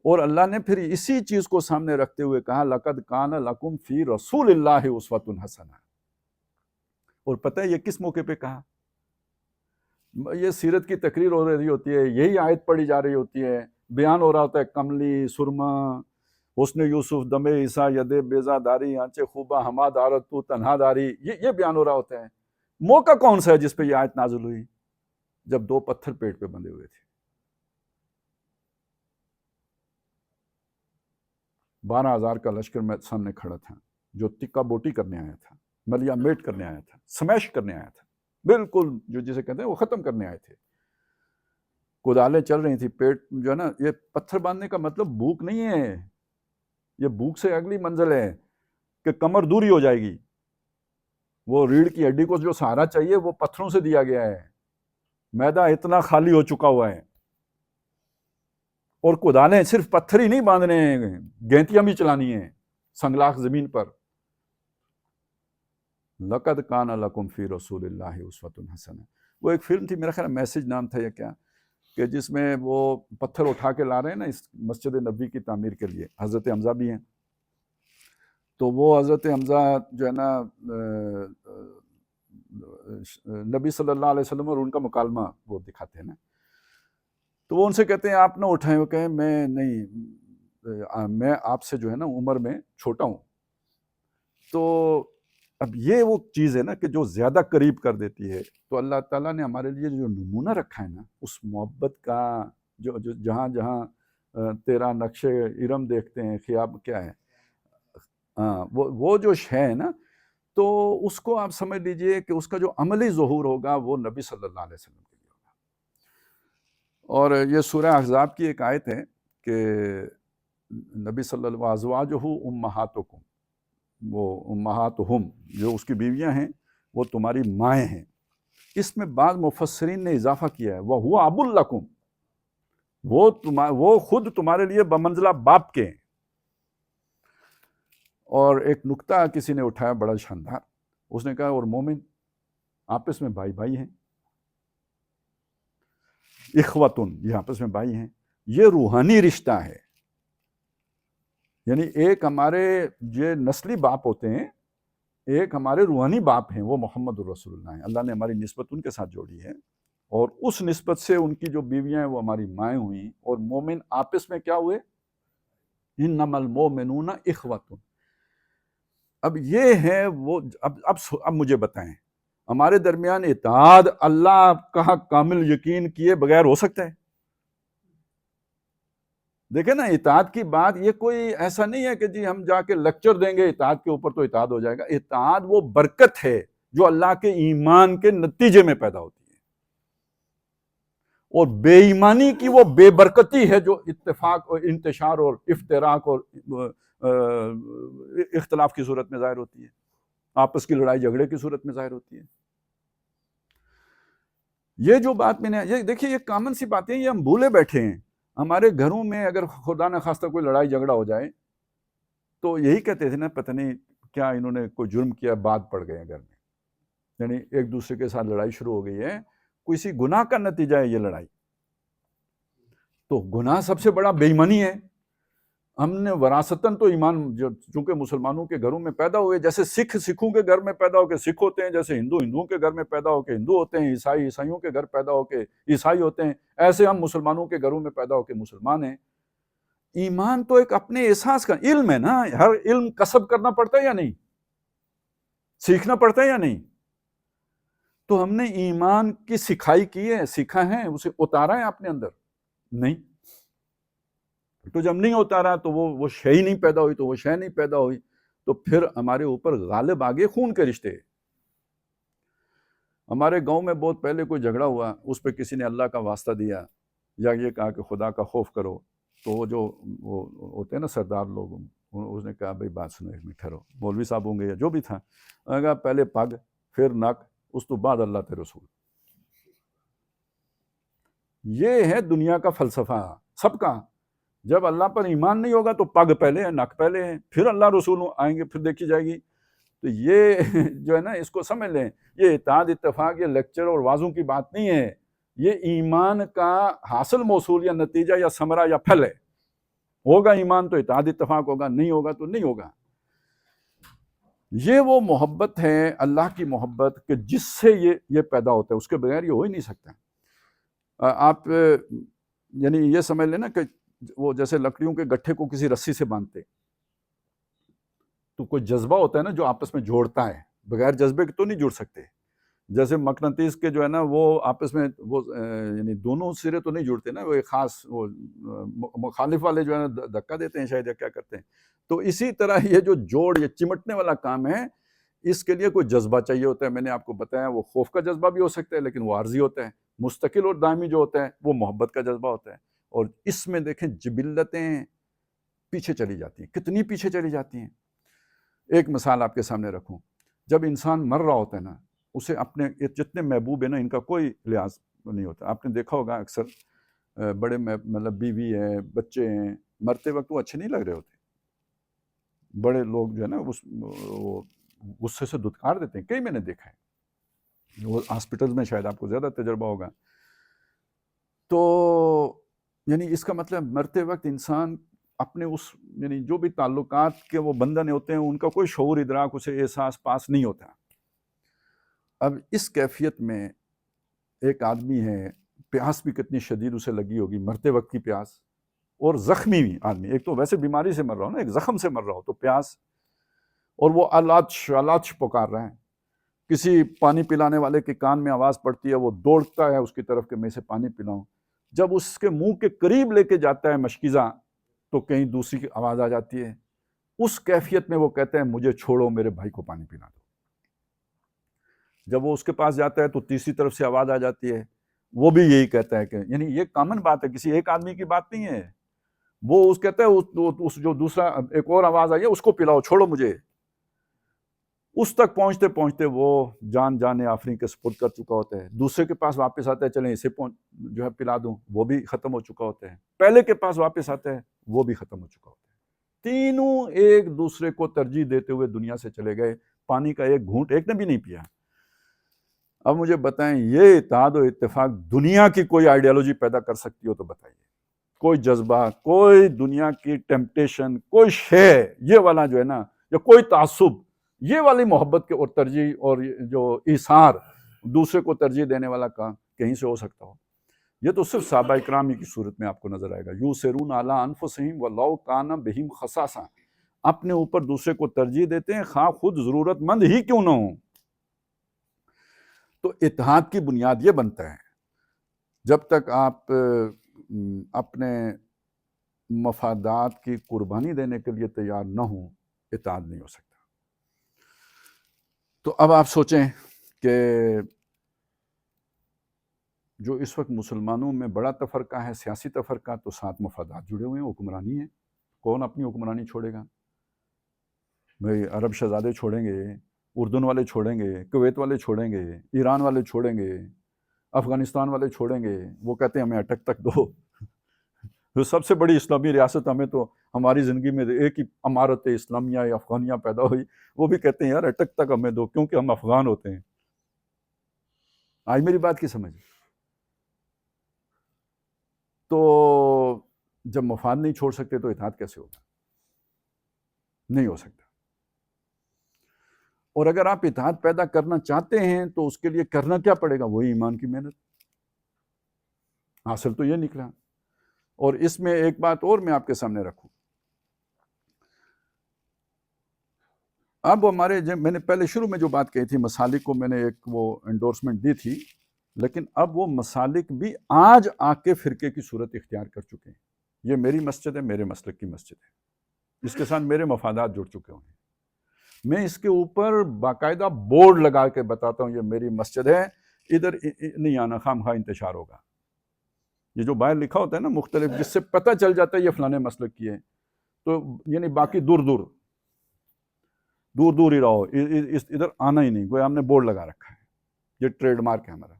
اور اللہ نے پھر اسی چیز کو سامنے رکھتے ہوئے کہا لَقَدْ كَانَ لَكُمْ فِي رَسُولِ اللَّهِ أُسْوَةٌ حَسَنَةٌ. اور پتہ ہے یہ کس موقع پہ کہا؟ یہ سیرت کی تقریر ہو رہی ہوتی ہے، یہی آیت پڑھی جا رہی ہوتی ہے، بیان ہو رہا ہوتا ہے کملی سرما حسن یوسف دم عیسیٰ ید بیزا داری آنچے خوبہ ہما دارت تو تنہا داری، یہ بیان ہو رہا ہوتا ہے. موقع کون سا ہے جس پہ یہ آیت نازل ہوئی؟ جب 2 پتھر پیٹ پہ بندھے ہوئے تھے، 12,000 کا لشکر میں سامنے کھڑا تھا، جو تکا بوٹی کرنے آیا تھا، ملیا میٹ کرنے آیا تھا، سمیش کرنے آیا تھا، بالکل جو جسے کہتے ہیں وہ ختم کرنے آئے تھے. کدالیں چل رہی تھی، پیٹ جو ہے نا، یہ پتھر باندھنے کا مطلب بھوک نہیں ہے، یہ بھوک سے اگلی منزل ہے کہ کمر دوری ہو جائے گی. وہ ریڑھ کی ہڈی کو جو سہارا چاہیے وہ پتھروں سے دیا گیا ہے، میدہ اتنا خالی ہو چکا ہوا ہے. اور کدالیں صرف پتھر ہی نہیں باندھنے ہیں، گینتیاں بھی چلانی ہیں سنگلاخ زمین پر. لَقَدْ كَانَ لَكُمْ فِي رَسُولِ اللَّهِ أُسْوَةٌ حَسَنَةٌ. وہ ایک فلم تھی، میرا خیال میسج نام تھا یا کیا، کہ جس میں وہ پتھر اٹھا کے لا رہے ہیں نا اس مسجد نبی کی تعمیر کے لیے، حضرت حمزہ بھی ہیں. تو وہ حضرت حمزہ جو ہے نا نبی صلی اللہ علیہ وسلم اور ان کا مکالمہ وہ دکھاتے ہیں نا، تو وہ ان سے کہتے ہیں آپ نہ اٹھائیں. وہ کہیں میں نہیں، میں آپ سے جو ہے نا عمر میں چھوٹا ہوں. تو اب یہ وہ چیز ہے نا کہ جو زیادہ قریب کر دیتی ہے. تو اللہ تعالیٰ نے ہمارے لیے جو نمونہ رکھا ہے نا اس محبت کا، جو جہاں جہاں تیرا نقش ارم دیکھتے ہیں، خیاب کیا ہے، وہ جو شے ہے نا، تو اس کو آپ سمجھ لیجئے کہ اس کا جو عملی ظہور ہوگا وہ نبی صلی اللہ علیہ وسلم کے لیے ہوگا. اور یہ سورہ احزاب کی ایک آیت ہے کہ نبی صلی اللہ علیہ وسلم ازواجہ امہاتکم، وہ امہاتہم جو اس کی بیویاں ہیں وہ تمہاری مائیں ہیں. اس میں بعض مفسرین نے اضافہ کیا ہے وَهُوَ أَبٌ لَكُمْ، وہ خود تمہارے لیے بمنزلہ باپ کے ہیں. اور ایک نکتہ کسی نے اٹھایا بڑا شاندار، اس نے کہا اور مومن آپس میں بھائی بھائی ہیں، اخوتن، یہ آپس میں بھائی ہیں، یہ روحانی رشتہ ہے. یعنی ایک ہمارے یہ نسلی باپ ہوتے ہیں، ایک ہمارے روحانی باپ ہیں، وہ محمد رسول اللہ ہیں. اللہ نے ہماری نسبت ان کے ساتھ جوڑی ہے، اور اس نسبت سے ان کی جو بیویاں ہیں وہ ہماری مائیں ہوئیں. اور مومن آپس میں کیا ہوئے؟ انما المؤمنون اخوۃ. اب یہ ہے وہ، اب مجھے بتائیں ہمارے درمیان اتحاد اللہ کا کامل یقین کیے بغیر ہو سکتا ہے؟ دیکھیں نا، اتحاد کی بات یہ کوئی ایسا نہیں ہے کہ جی ہم جا کے لیکچر دیں گے اتحاد کے اوپر تو اتحاد ہو جائے گا. اتحاد وہ برکت ہے جو اللہ کے ایمان کے نتیجے میں پیدا ہوتی ہے، اور بے ایمانی کی وہ بے برکتی ہے جو اتفاق اور انتشار اور افتراق اور اختلاف کی صورت میں ظاہر ہوتی ہے، آپس کی لڑائی جھگڑے کی صورت میں ظاہر ہوتی ہے. یہ جو بات میں نے، یہ دیکھیے یہ کامن سی باتیں، یہ ہم بھولے بیٹھے ہیں. ہمارے گھروں میں اگر خدا نہ خواستہ کوئی لڑائی جھگڑا ہو جائے تو یہی کہتے تھے نا، پتہ نہیں کیا انہوں نے کوئی جرم کیا، بات پڑ گئے گھر میں، یعنی ایک دوسرے کے ساتھ لڑائی شروع ہو گئی ہے، کسی گناہ کا نتیجہ ہے یہ لڑائی. تو گناہ سب سے بڑا بے ایمانی ہے. ہم نے وراثتاً تو ایمان چونکہ مسلمانوں کے گھروں میں پیدا ہوئے، جیسے سکھوں کے گھر میں پیدا ہو کے سکھ ہوتے ہیں، جیسے ہندوؤں کے گھر میں پیدا ہو کے ہندو ہوتے ہیں، عیسائیوں کے گھر پیدا ہو کے عیسائی ہوتے ہیں، ایسے ہم مسلمانوں کے گھروں میں پیدا ہو کے مسلمان ہیں. ایمان تو ایک اپنے احساس کا علم ہے نا، ہر علم کسب کرنا پڑتا ہے یا نہیں، سیکھنا پڑتا ہے یا نہیں. تو ہم نے ایمان کی سکھائی کی ہے، سیکھا ہے، اسے اتارا ہے اپنے اندر؟ نہیں. تو جب نہیں ہوتا رہا تو وہ شے ہی نہیں پیدا ہوئی، تو وہ شے نہیں پیدا ہوئی، تو پھر ہمارے اوپر غالب آ گئے خون کے رشتے۔ ہمارے گاؤں میں بہت پہلے کوئی جھگڑا ہوا، اس پہ کسی نے اللہ کا واسطہ دیا یا یہ کہا کہ خدا کا خوف کرو، تو وہ ہوتے ہیں نا سردار لوگ، اس نے کہا بھائی بات سنو، ایک منٹ ٹھہرو، مولوی صاحب ہوں گے یا جو بھی تھا، انہوں نے کہا پہلے پگ پھر نک، اس تو بعد اللہ تے رسول۔ یہ ہے دنیا کا فلسفہ سب کا۔ جب اللہ پر ایمان نہیں ہوگا تو پگ پہلے ہے، نک پہلے ہے، پھر اللہ رسول آئیں گے، پھر دیکھی جائے گی۔ تو یہ جو ہے نا اس کو سمجھ لیں، یہ اتحاد اتفاق، یہ لیکچر اور وعظوں کی بات نہیں ہے، یہ ایمان کا حاصل موصول یا نتیجہ یا ثمرہ یا پھل ہے۔ ہوگا ایمان تو اتحاد اتفاق ہوگا، نہیں ہوگا تو نہیں ہوگا۔ یہ وہ محبت ہے اللہ کی محبت کہ جس سے یہ پیدا ہوتا ہے، اس کے بغیر یہ ہو ہی نہیں سکتا۔ آپ یعنی یہ سمجھ لیں نا کہ وہ جیسے لکڑیوں کے گٹھے کو کسی رسی سے باندھتے، تو کوئی جذبہ ہوتا ہے نا جو آپس میں جوڑتا ہے، بغیر جذبے کے تو نہیں جڑ سکتے۔ جیسے مقناطیس کے جو ہے نا وہ آپس میں وہ یعنی دونوں سرے تو نہیں جڑتے نا، وہ ایک خاص وہ مخالف والے جو ہے نا دھکا دیتے ہیں شاید یا کیا کرتے ہیں۔ تو اسی طرح یہ جو جوڑ، یہ چمٹنے والا کام ہے، اس کے لیے کوئی جذبہ چاہیے ہوتا ہے۔ میں نے آپ کو بتایا وہ خوف کا جذبہ بھی ہو سکتا ہے لیکن وہ عارضی ہوتا ہے۔ مستقل اور دائمی جو ہوتا ہے وہ محبت کا جذبہ ہوتا ہے۔ اور اس میں دیکھیں جبلتیں پیچھے چلی جاتی ہیں، کتنی پیچھے چلی جاتی ہیں۔ ایک مثال آپ کے سامنے رکھوں، جب انسان مر رہا ہوتا ہے نا، اسے اپنے جتنے محبوب ہیں نا ان کا کوئی لحاظ نہیں ہوتا۔ آپ نے دیکھا ہوگا اکثر بڑے مطلب بیوی ہیں، بچے ہیں، مرتے وقت وہ اچھے نہیں لگ رہے ہوتے۔ بڑے لوگ جو ہے نا وہ غصے سے دھتکار دیتے ہیں، کئی میں نے دیکھا ہے، وہ ہاسپٹل میں شاید آپ کو زیادہ تجربہ ہوگا۔ تو یعنی اس کا مطلب مرتے وقت انسان اپنے اس یعنی جو بھی تعلقات کے وہ بندھن ہوتے ہیں ان کا کوئی شعور ادراک، اسے احساس پاس نہیں ہوتا۔ اب اس کیفیت میں ایک آدمی ہے، پیاس بھی کتنی شدید اسے لگی ہوگی، مرتے وقت کی پیاس، اور زخمی بھی آدمی، ایک تو ویسے بیماری سے مر رہا ہو نا، ایک زخم سے مر رہا ہو تو پیاس، اور وہ الاچ پکار رہا ہے۔ کسی پانی پلانے والے کے کان میں آواز پڑتی ہے، وہ دوڑتا ہے اس کی طرف کہ میں اسے پانی پلاؤں۔ جب اس کے منہ کے قریب لے کے جاتا ہے مشکیزہ تو کہیں دوسری آواز آ جاتی ہے۔ اس کیفیت میں وہ کہتا ہے مجھے چھوڑو، میرے بھائی کو پانی پلا دو۔ جب وہ اس کے پاس جاتا ہے تو تیسری طرف سے آواز آ جاتی ہے، وہ بھی یہی کہتا ہے کہ یعنی یہ کامن بات ہے، کسی ایک آدمی کی بات نہیں ہے۔ وہ اس کہتا ہے اس جو دوسرا ایک اور آواز آئی ہے اس کو پلاؤ، چھوڑو مجھے۔ اس تک پہنچتے پہنچتے وہ جان آفرین کے سپرد کر چکا ہوتا ہے۔ دوسرے کے پاس واپس آتا ہے، چلیں اسے جو ہے پلا دوں، وہ بھی ختم ہو چکا ہوتا ہے۔ پہلے کے پاس واپس آتا ہے، وہ بھی ختم ہو چکا ہوتا ہے۔ تینوں ایک دوسرے کو ترجیح دیتے ہوئے دنیا سے چلے گئے، پانی کا ایک گھونٹ ایک نے بھی نہیں پیا۔ اب مجھے بتائیں یہ اتحاد و اتفاق دنیا کی کوئی آئیڈیالوجی پیدا کر سکتی ہو تو بتائیے، کوئی جذبہ، کوئی دنیا کی ٹیمپٹیشن، کوئی شے یہ والا جو ہے نا، یا کوئی تعصب، یہ والی محبت کے اور ترجیح اور جو ایثار دوسرے کو ترجیح دینے والا کام کہیں سے ہو سکتا ہو؟ یہ تو صرف صحابہ اکرام کی صورت میں آپ کو نظر آئے گا۔ یؤثرون علی انفسہم ولو کان بہم خصاصہ، اپنے اوپر دوسرے کو ترجیح دیتے ہیں خواہ خود ضرورت مند ہی کیوں نہ ہوں۔ تو اتحاد کی بنیاد یہ بنتا ہے، جب تک آپ اپنے مفادات کی قربانی دینے کے لیے تیار نہ ہوں، اتحاد نہیں ہو سکتا۔ تو اب آپ سوچیں کہ جو اس وقت مسلمانوں میں بڑا تفرقہ ہے، سیاسی تفرقہ، تو 7 مفادات جڑے ہوئے ہیں، حکمرانی ہے۔ کون اپنی حکمرانی چھوڑے گا؟ بھئی عرب شہزادے چھوڑیں گے، اردن والے چھوڑیں گے، کویت والے چھوڑیں گے، ایران والے چھوڑیں گے، افغانستان والے چھوڑیں گے۔ وہ کہتے ہیں ہمیں اٹک تک دو۔ جو سب سے بڑی اسلامی ریاست، ہمیں تو ہماری زندگی میں ایک ہی امارت اسلامیہ یا افغانیہ پیدا ہوئی، وہ بھی کہتے ہیں یار اٹک تک ہمیں دو کیونکہ ہم افغان ہوتے ہیں۔ آج میری بات کی سمجھ؟ تو جب مفاد نہیں چھوڑ سکتے تو اتحاد کیسے ہوگا؟ نہیں ہو سکتا۔ اور اگر آپ اتحاد پیدا کرنا چاہتے ہیں تو اس کے لیے کرنا کیا پڑے گا؟ وہی ایمان کی محنت۔ حاصل تو یہ نکلا۔ اور اس میں ایک بات اور میں آپ کے سامنے رکھوں، اب ہمارے میں نے پہلے شروع میں جو بات کہی تھی، مسالک کو میں نے ایک وہ انڈورسمنٹ دی تھی، لیکن اب وہ مسالک بھی آج آ کے فرقے کی صورت اختیار کر چکے ہیں۔ یہ میری مسجد ہے، میرے مسلک کی مسجد ہے، اس کے ساتھ میرے مفادات جڑ چکے ہوئے ہیں، میں اس کے اوپر باقاعدہ بورڈ لگا کے بتاتا ہوں یہ میری مسجد ہے، ادھر نہیں آنا، خام خواہ انتشار ہوگا۔ یہ جو باہر لکھا ہوتا ہے نا مختلف، جس سے پتہ چل جاتا ہے یہ فلانے مسلک کی ہے، تو یعنی باقی دور دور ہی رہو، ادھر آنا ہی نہیں، کوئی ہم نے بورڈ لگا رکھا ہے، یہ ٹریڈ مارک ہے ہمارا۔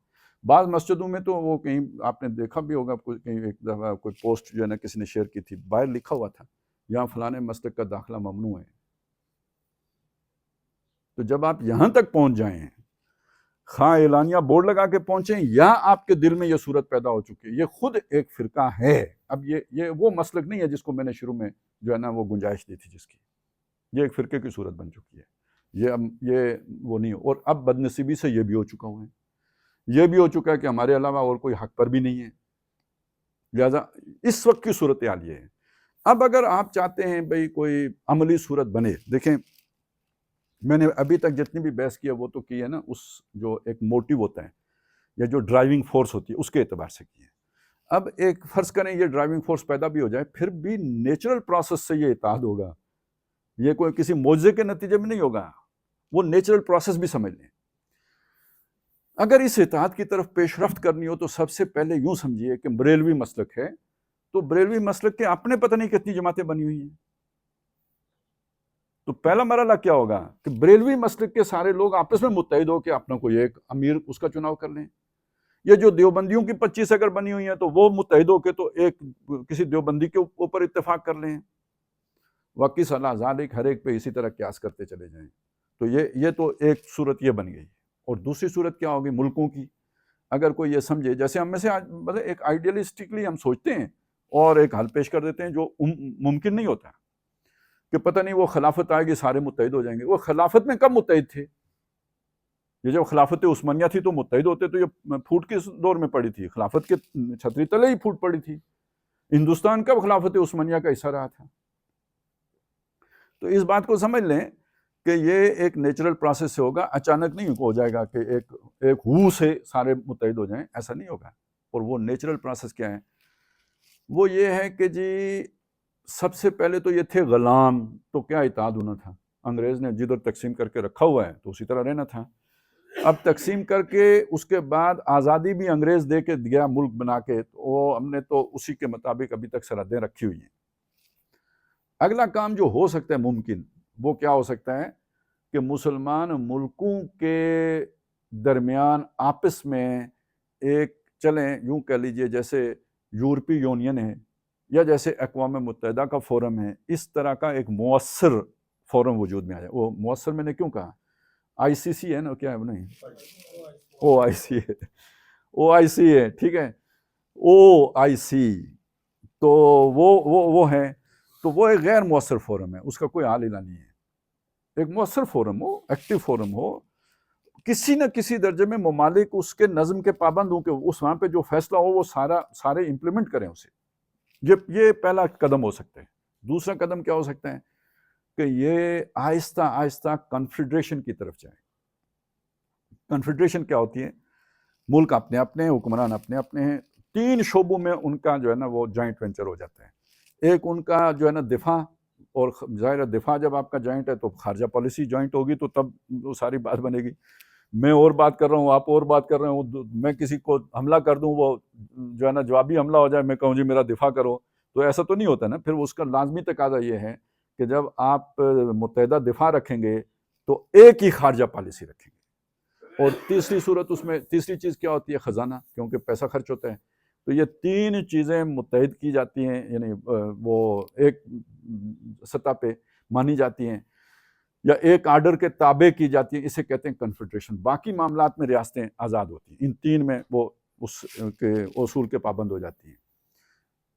بعض مسجدوں میں تو وہ کہیں آپ نے دیکھا بھی ہوگا، کہیں ایک دفعہ کوئی پوسٹ جو ہے نا کسی نے شیئر کی تھی، باہر لکھا ہوا تھا یہاں فلانے مسلک کا داخلہ ممنوع ہے۔ تو جب آپ یہاں تک پہنچ جائیں، خواہ اعلانیہ بورڈ لگا کے پہنچیں یا آپ کے دل میں یہ صورت پیدا ہو چکی ہے، یہ خود ایک فرقہ ہے۔ اب یہ وہ مسلک نہیں ہے جس کو میں نے شروع میں جو ہے نا وہ گنجائش دی تھی، جس کی یہ ایک فرقے کی صورت بن چکی ہے، یہ وہ نہیں ہو۔ اور اب بدنصیبی سے یہ بھی ہو چکا ہوا ہے، یہ بھی ہو چکا ہے کہ ہمارے علاوہ اور کوئی حق پر بھی نہیں ہے، لہذا اس وقت کی صورتحال یہ ہے۔ اب اگر آپ چاہتے ہیں بھئی کوئی عملی صورت بنے، دیکھیں میں نے ابھی تک جتنی بھی بحث کی ہے وہ تو کی ہے نا اس جو ایک موٹیو ہوتا ہے یا جو ڈرائیونگ فورس ہوتی ہے اس کے اعتبار سے کی ہے۔ اب ایک فرض کریں یہ ڈرائیونگ فورس پیدا بھی ہو جائے، پھر بھی نیچرل پروسیس سے یہ اتحاد ہوگا، یہ کوئی کسی معجزے کے نتیجے میں نہیں ہوگا، وہ نیچرل پروسیس بھی سمجھ لیں۔ اگر اس اتحاد کی طرف پیش رفت کرنی ہو تو سب سے پہلے یوں سمجھیے کہ بریلوی مسلک ہے، تو بریلوی مسلک کے اپنے پتہ نہیں کتنی جماعتیں بنی ہوئی ہیں، تو پہلا مرحلہ کیا ہوگا کہ بریلوی مسلک کے سارے لوگ آپس میں متحد ہو کے اپنا کوئی ایک امیر اس کا چناؤ کر لیں، یا جو دیوبندیوں کی 25 اگر بنی ہوئی ہیں تو وہ متحد ہو کے تو ایک کسی دیوبندی کے اوپر اتفاق کر لیں، واقعی صلاح ذالک، ہر ایک پہ اسی طرح قیاس کرتے چلے جائیں۔ تو یہ تو ایک صورت یہ بن گئی۔ اور دوسری صورت کیا ہوگی ملکوں کی، اگر کوئی یہ سمجھے، جیسے ہم میں سے مطلب ایک آئیڈیلسٹکلی ہم سوچتے ہیں اور ایک حل پیش کر دیتے ہیں جو ممکن نہیں ہوتا کہ پتہ نہیں وہ خلافت آئے گی سارے متحد ہو جائیں گے۔ وہ خلافت میں کب متحد تھے؟ یہ جب خلافت عثمانیہ تھی تو متحد ہوتے، تو یہ پھوٹ کس دور میں پڑی تھی؟ خلافت کے چھتری تلے ہی پھوٹ پڑی تھی۔ ہندوستان کب خلافت عثمانیہ کا حصہ رہا تھا؟ تو اس بات کو سمجھ لیں کہ یہ ایک نیچرل پروسیس سے ہوگا، اچانک نہیں ہو جائے گا کہ ایک ہو سے سارے متحد ہو جائیں، ایسا نہیں ہوگا۔ اور وہ نیچرل پروسیس کیا ہے؟ وہ یہ ہے کہ جی سب سے پہلے تو یہ تھے غلام، تو کیا اتحاد ہونا تھا؟ انگریز نے جدھر تقسیم کر کے رکھا ہوا ہے تو اسی طرح رہنا تھا۔ اب تقسیم کر کے اس کے بعد آزادی بھی انگریز دے کے دیا ملک بنا کے، تو وہ ہم نے تو اسی کے مطابق ابھی تک سرحدیں رکھی ہوئی ہیں۔ اگلا کام جو ہو سکتا ہے ممکن، وہ کیا ہو سکتا ہے کہ مسلمان ملکوں کے درمیان آپس میں ایک چلیں یوں کہہ لیجئے جیسے یورپی یونین ہے یا جیسے اقوام متحدہ کا فورم ہے، اس طرح کا ایک مؤثر فورم وجود میں آ جائے۔ وہ مؤثر میں نے کیوں کہا؟ آئی سی سی ہے نا، کیا ہے نہیں، او آئی سی ہے، او آئی سی ہے، ٹھیک ہے، او آئی سی، تو وہ ہے، تو وہ ایک غیر مؤثر فورم ہے، اس کا کوئی حال الہ نہیں ہے۔ ایک مؤثر فورم ہو، ایکٹیو فورم ہو، کسی نہ کسی درجے میں ممالک اس کے نظم کے پابند ہوں کہ اس وہاں پہ جو فیصلہ ہو وہ سارے امپلیمنٹ کریں اسے۔ یہ پہلا قدم ہو سکتا ہے۔ دوسرا قدم کیا ہو سکتا ہے کہ یہ آہستہ آہستہ کنفیڈریشن کی طرف جائیں۔ کنفیڈریشن کیا ہوتی ہے؟ ملک اپنے اپنے، حکمران اپنے اپنے ہیں، 3 شعبوں میں ان کا جو ہے نا وہ جوائنٹ وینچر ہو جاتا ہے۔ ایک ان کا جو ہے نا دفاع، اور ظاہر دفاع جب آپ کا جوائنٹ ہے تو خارجہ پالیسی جوائنٹ ہوگی، تو تب وہ ساری بات بنے گی۔ میں اور بات کر رہا ہوں، آپ اور بات کر رہے ہوں، میں کسی کو حملہ کر دوں، وہ جو ہے نا جوابی حملہ ہو جائے، میں کہوں جی میرا دفاع کرو، تو ایسا تو نہیں ہوتا نا۔ پھر اس کا لازمی تقاضا یہ ہے کہ جب آپ متحدہ دفاع رکھیں گے تو ایک ہی خارجہ پالیسی رکھیں گے۔ اور تیسری صورت، اس میں تیسری چیز کیا ہوتی ہے؟ خزانہ، کیونکہ پیسہ خرچ ہوتا ہے۔ تو یہ 3 چیزیں متحد کی جاتی ہیں، یعنی وہ ایک سطح پہ مانی جاتی ہیں یا ایک آرڈر کے تابع کی جاتی ہیں، اسے کہتے ہیں کنفیڈریشن۔ باقی معاملات میں ریاستیں آزاد ہوتی ہیں، ان 3 میں وہ اس کے اصول کے پابند ہو جاتی ہیں۔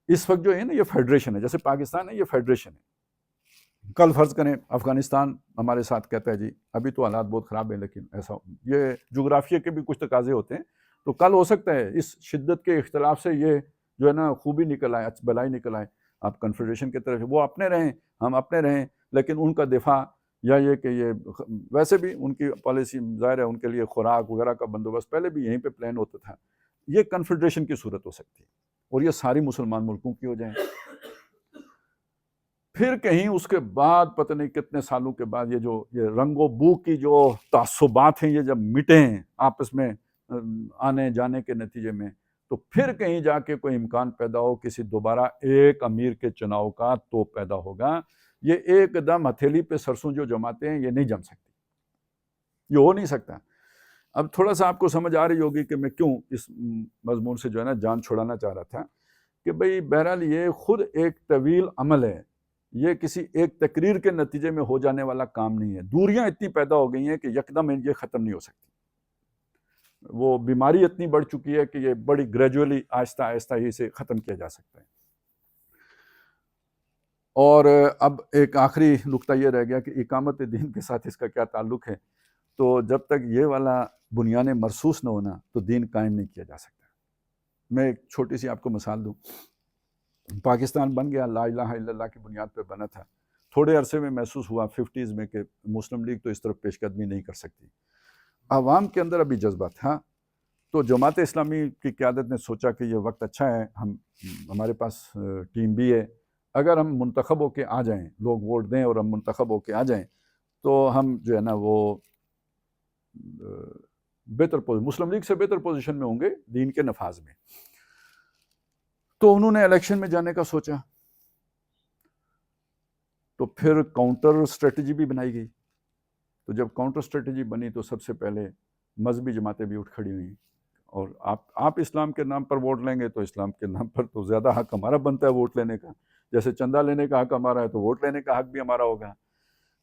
اس وقت جو ہے نا یہ فیڈریشن ہے، جیسے پاکستان ہے یہ فیڈریشن ہے۔ کل فرض کریں افغانستان ہمارے ساتھ کہتا ہے جی ابھی تو حالات بہت خراب ہیں، لیکن ایسا یہ جغرافیہ کے بھی کچھ تقاضے ہوتے ہیں، تو کل ہو سکتا ہے اس شدت کے اختلاف سے یہ جو ہے نا خوبی نکل آئے، بلائی نکل آئے، آپ کنفیڈریشن کی طرف، وہ اپنے رہیں ہم اپنے رہیں، لیکن ان کا دفاع یا یہ کہ یہ ویسے بھی ان کی پالیسی ظاہر ہے ان کے لیے خوراک وغیرہ کا بندوبست پہلے بھی یہیں پہ پلان ہوتا تھا، یہ کنفیڈریشن کی صورت ہو سکتی ہے۔ اور یہ ساری مسلمان ملکوں کی ہو جائیں. پھر کہیں اس کے بعد پتہ نہیں کتنے سالوں کے بعد یہ رنگ و بو کی جو تعصبات ہیں یہ جب مٹیں آپس میں آنے جانے کے نتیجے میں، تو پھر کہیں جا کے کوئی امکان پیدا ہو کسی دوبارہ ایک امیر کے چناؤ کا تو پیدا ہوگا. یہ ایک دم ہتھیلی پہ سرسوں جو جماتے ہیں یہ نہیں جم سکتی، یہ ہو نہیں سکتا. اب تھوڑا سا آپ کو سمجھ آ رہی ہوگی کہ میں کیوں اس مضمون سے جو ہے نا جان چھڑانا چاہ رہا تھا، کہ بھئی بہرحال یہ خود ایک طویل عمل ہے، یہ کسی ایک تقریر کے نتیجے میں ہو جانے والا کام نہیں ہے. دوریاں اتنی پیدا ہو گئی ہیں کہ یکدم یہ ختم نہیں ہو سکتی. وہ بیماری اتنی بڑھ چکی ہے کہ یہ بڑی گریجولی آہستہ آہستہ ہی اسے ختم کیا جا سکتا ہے. اور اب ایک آخری نقطہ یہ رہ گیا کہ اقامت دین کے ساتھ اس کا کیا تعلق ہے. تو جب تک یہ والا بنیانیں مرسوس نہ ہونا تو دین قائم نہیں کیا جا سکتا. میں ایک چھوٹی سی آپ کو مثال دوں. پاکستان بن گیا لا الہ الا اللہ کی بنیاد پہ بنا تھا. تھوڑے عرصے میں محسوس ہوا 50s میں کہ مسلم لیگ تو اس طرف پیش قدمی نہیں کر سکتی. عوام کے اندر ابھی جذبہ تھا، تو جماعت اسلامی کی قیادت نے سوچا کہ یہ وقت اچھا ہے، ہمارے پاس ٹیم بھی ہے، اگر ہم منتخب ہو کے آ جائیں، لوگ ووٹ دیں اور ہم منتخب ہو کے آ جائیں تو ہم جو ہے نا وہ مسلم لیگ سے بہتر پوزیشن میں ہوں گے دین کے نفاذ میں. تو انہوں نے الیکشن میں جانے کا سوچا، تو پھر کاؤنٹر اسٹریٹجی بھی بنائی گئی. تو جب کاؤنٹر اسٹریٹجی بنی تو سب سے پہلے مذہبی جماعتیں بھی اٹھ کھڑی ہوئیں، اور آپ اسلام کے نام پر ووٹ لیں گے تو اسلام کے نام پر تو زیادہ حق ہمارا بنتا ہے ووٹ لینے کا، جیسے چندہ لینے کا حق ہمارا ہے تو ووٹ لینے کا حق بھی ہمارا ہوگا.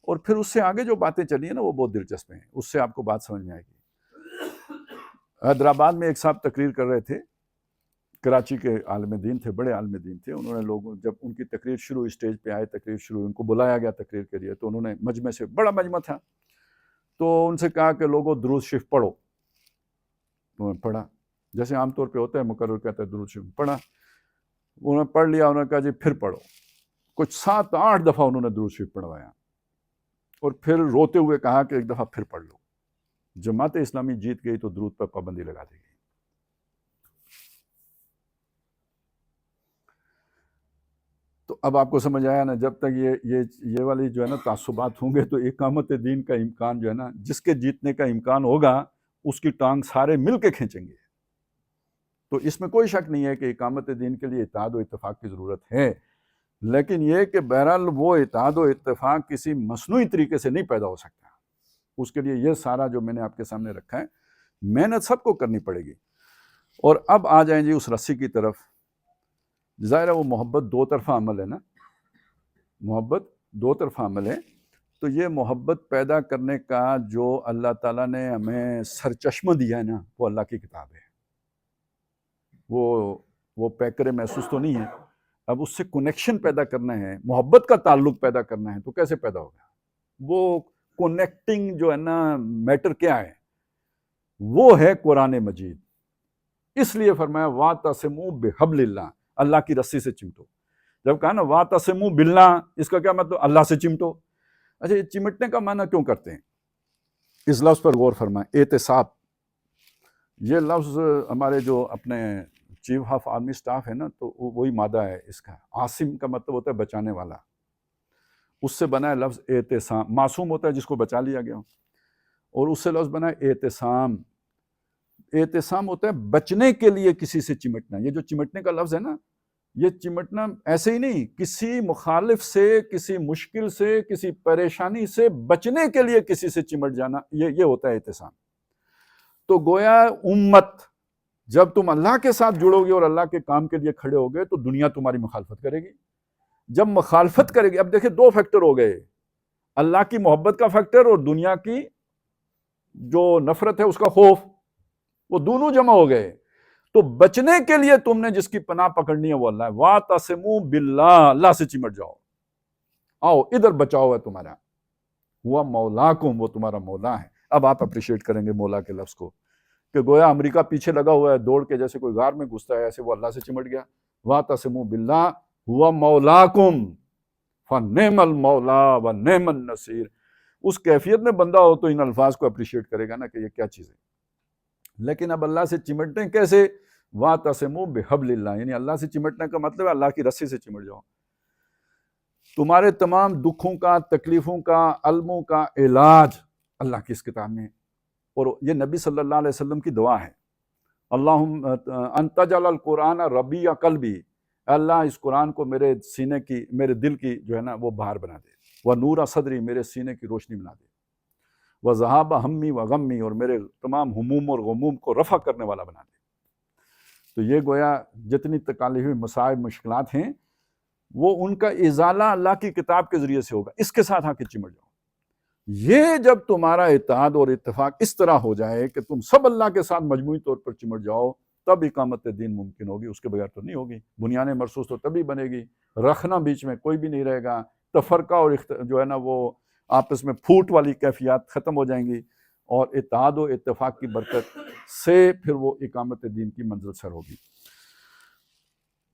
اور پھر اس سے آگے جو باتیں چلی ہیں نا وہ بہت دلچسپ ہیں، اس سے آپ کو بات سمجھ میں آئے گی. حیدرآباد میں ایک صاحب تقریر کر رہے تھے، کراچی کے عالم دین تھے، بڑے عالم دین تھے. انہوں نے لوگوں جب ان کی تقریر شروع، اسٹیج پہ آئے، تقریر شروع، ان کو بلایا گیا تقریر کے لیے، تو انہوں نے مجمع سے، بڑا مجمع تھا، تو ان سے کہا کہ لوگوں درود شریف پڑھو. انہوں نے پڑھا، جیسے عام طور پہ ہوتا ہے، مقرر کہتا ہے درود شریف پڑھا. انہوں نے پڑھ لیا، انہوں نے کہا جی پھر پڑھو. کچھ 7-8 دفعہ انہوں نے درود شریف پڑھوایا، اور پھر روتے ہوئے کہا کہ ایک دفعہ پھر پڑھ لو. جماعت اسلامی جیت گئی تو درود پر پابندی لگا دی گئی. تو اب آپ کو سمجھ آیا نا، جب تک یہ والی جو ہے نا تعصبات ہوں گے تو اقامت دین کا امکان جو ہے نا، جس کے جیتنے کا امکان ہوگا اس کی ٹانگ سارے مل کے کھینچیں گے. تو اس میں کوئی شک نہیں ہے کہ اقامت دین کے لیے اتحاد و اتفاق کی ضرورت ہے، لیکن یہ کہ بہرحال وہ اتحاد و اتفاق کسی مصنوعی طریقے سے نہیں پیدا ہو سکتا. اس کے لیے یہ سارا جو میں نے آپ کے سامنے رکھا ہے، محنت سب کو کرنی پڑے گی. اور اب آ جائیں جی اس رسی کی طرف. ظاہر ہے وہ محبت دو طرفہ عمل ہے نا، محبت دو طرفہ عمل ہے. تو یہ محبت پیدا کرنے کا جو اللہ تعالیٰ نے ہمیں سرچشمہ دیا ہے نا، وہ اللہ کی کتاب ہے. وہ پیکر محسوس تو نہیں ہے. اب اس سے کنیکشن پیدا کرنا ہے، محبت کا تعلق پیدا کرنا ہے، تو کیسے پیدا ہوگا؟ وہ کنیکٹنگ جو ہے نا میٹر کیا ہے؟ وہ ہے قرآن مجید. اس لیے فرمایا وَاعْتَصِمُوا بِحَبْلِ اللَّهِ، اللہ کی رسی سے چمٹو. جب کہا نا وَاعْتَصِمُوا بِاللَّهِ، اس کا کیا مطلب؟ اللہ سے چمٹو. اچھا، یہ چمٹنے کا معنی کیوں کرتے ہیں؟ اس لفظ پر غور فرمائیں، احتساب. یہ لفظ ہمارے جو اپنے چیف آف آرمی سٹاف ہے نا، تو وہی مادہ ہے اس کا. عاصم کا مطلب ہوتا ہے بچانے والا، اس سے بنا ہے لفظ احتسام. معصوم ہوتا ہے جس کو بچا لیا گیا، اور اس سے لفظ بنا ہے احتسام. احتسام ہوتا ہے بچنے کے لیے کسی سے چمٹنا. یہ جو چمٹنے کا لفظ ہے نا، یہ چمٹنا ایسے ہی نہیں، کسی مخالف سے، کسی مشکل سے، کسی پریشانی سے بچنے کے لیے کسی سے چمٹ جانا، یہ ہوتا ہے احتسام. تو گویا امت جب تم اللہ کے ساتھ جڑو گے اور اللہ کے کام کے لیے کھڑے ہوگے تو دنیا تمہاری مخالفت کرے گی. جب مخالفت کرے گی، اب دیکھیں دو فیکٹر ہو گئے، اللہ کی محبت کا فیکٹر اور دنیا کی جو نفرت ہے اس کا خوف، وہ دونوں جمع ہو گئے. تو بچنے کے لیے تم نے جس کی پناہ پکڑنی ہے وہ اللہ ہے. وَاعْتَصِمُوا بِاللَّهِ، اللہ سے چمٹ جاؤ، آؤ ادھر بچاؤ ہے تمہارا. ہوا مولاکم، وہ تمہارا مولا ہے. اب آپ اپریشیٹ کریں گے مولا کے لفظ کو، کہ گویا امریکہ پیچھے لگا ہوا ہے دوڑ کے، جیسے کوئی غار میں گھستا ہے، ایسے وہ اللہ سے چمٹ گیا. وَاعْتَصِمُوا بِاللَّهِ هُوَ مَوْلَاكُمْ فَنِعْمَ الْمَوْلَىٰ وَنِعْمَ النَّصِيرُ. اس کیفیت میں بندہ ہو تو ان الفاظ کو اپریشیٹ کرے گا نا کہ یہ کیا چیز ہے. لیکن اب اللہ سے چمٹیں کیسے؟ واعتصموا بحبل اللہ، یعنی اللہ سے چمٹنے کا مطلب ہے اللہ کی رسی سے چمٹ جاؤ۔ تمہارے تمام دکھوں کا، تکلیفوں کا، الموں کا علاج اللہ کی اس کتاب میں، اور یہ نبی صلی اللہ علیہ وسلم کی دعا ہے۔ اللہم ان تجعل القرآن ربیع قلبی، اللہ اس قرآن کو میرے سینے کی، میرے دل کی جو ہے نا وہ بہار بنا دے، ونور صدری، میرے سینے کی روشنی بنا دے، وذہاب ہمی وغمی، اور میرے تمام ہموم اور غموم کو رفع کرنے والا بنا دے۔ تو یہ گویا جتنی تکالیف، مصائب، مشکلات ہیں وہ ان کا ازالہ اللہ کی کتاب کے ذریعے سے ہوگا، اس کے ساتھ آ کے چمٹ جاؤ۔ یہ جب تمہارا اتحاد اور اتفاق اس طرح ہو جائے کہ تم سب اللہ کے ساتھ مجموعی طور پر چمٹ جاؤ، تب اقامت دین ممکن ہوگی، اس کے بغیر تو نہیں ہوگی۔ بنیاد مرصوص تو تبھی بنے گی، رکھنا بیچ میں کوئی بھی نہیں رہے گا، تفرقہ اور جو ہے نا وہ آپس میں پھوٹ والی کیفیات ختم ہو جائیں گی، اور اتحاد و اتفاق کی برکت سے پھر وہ اقامت دین کی منزل سر ہوگی۔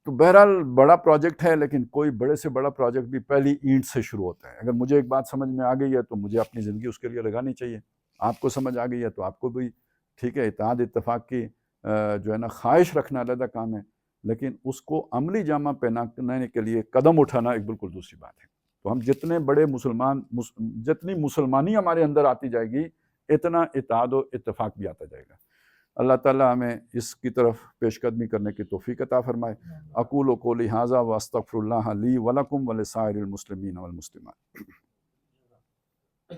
تو بہرحال بڑا پروجیکٹ ہے، لیکن کوئی بڑے سے بڑا پروجیکٹ بھی پہلی اینٹ سے شروع ہوتا ہے۔ اگر مجھے ایک بات سمجھ میں آ گئی ہے تو مجھے اپنی زندگی اس کے لیے لگانی چاہیے، آپ کو سمجھ آ گئی ہے تو آپ کو بھی ٹھیک ہے۔ اتحاد اتفاق کی جو ہے نا خواہش رکھنا علیحدہ کام ہے، لیکن اس کو عملی جامہ پہنانے کے لیے قدم اٹھانا ایک بالکل دوسری بات ہے۔ تو ہم جتنے بڑے جتنی مسلمانی ہمارے اندر آتی جائے گی، اتنا اتحاد و اتفاق بھی آتا جائے گا۔ اللہ تعالیٰ ہمیں اس کی طرف پیش قدمی کرنے کی توفیق عطا فرمائے۔ اقول قولی ھذا واستغفر اللہ لی ولکم ولسائر المسلمین والمسلمات۔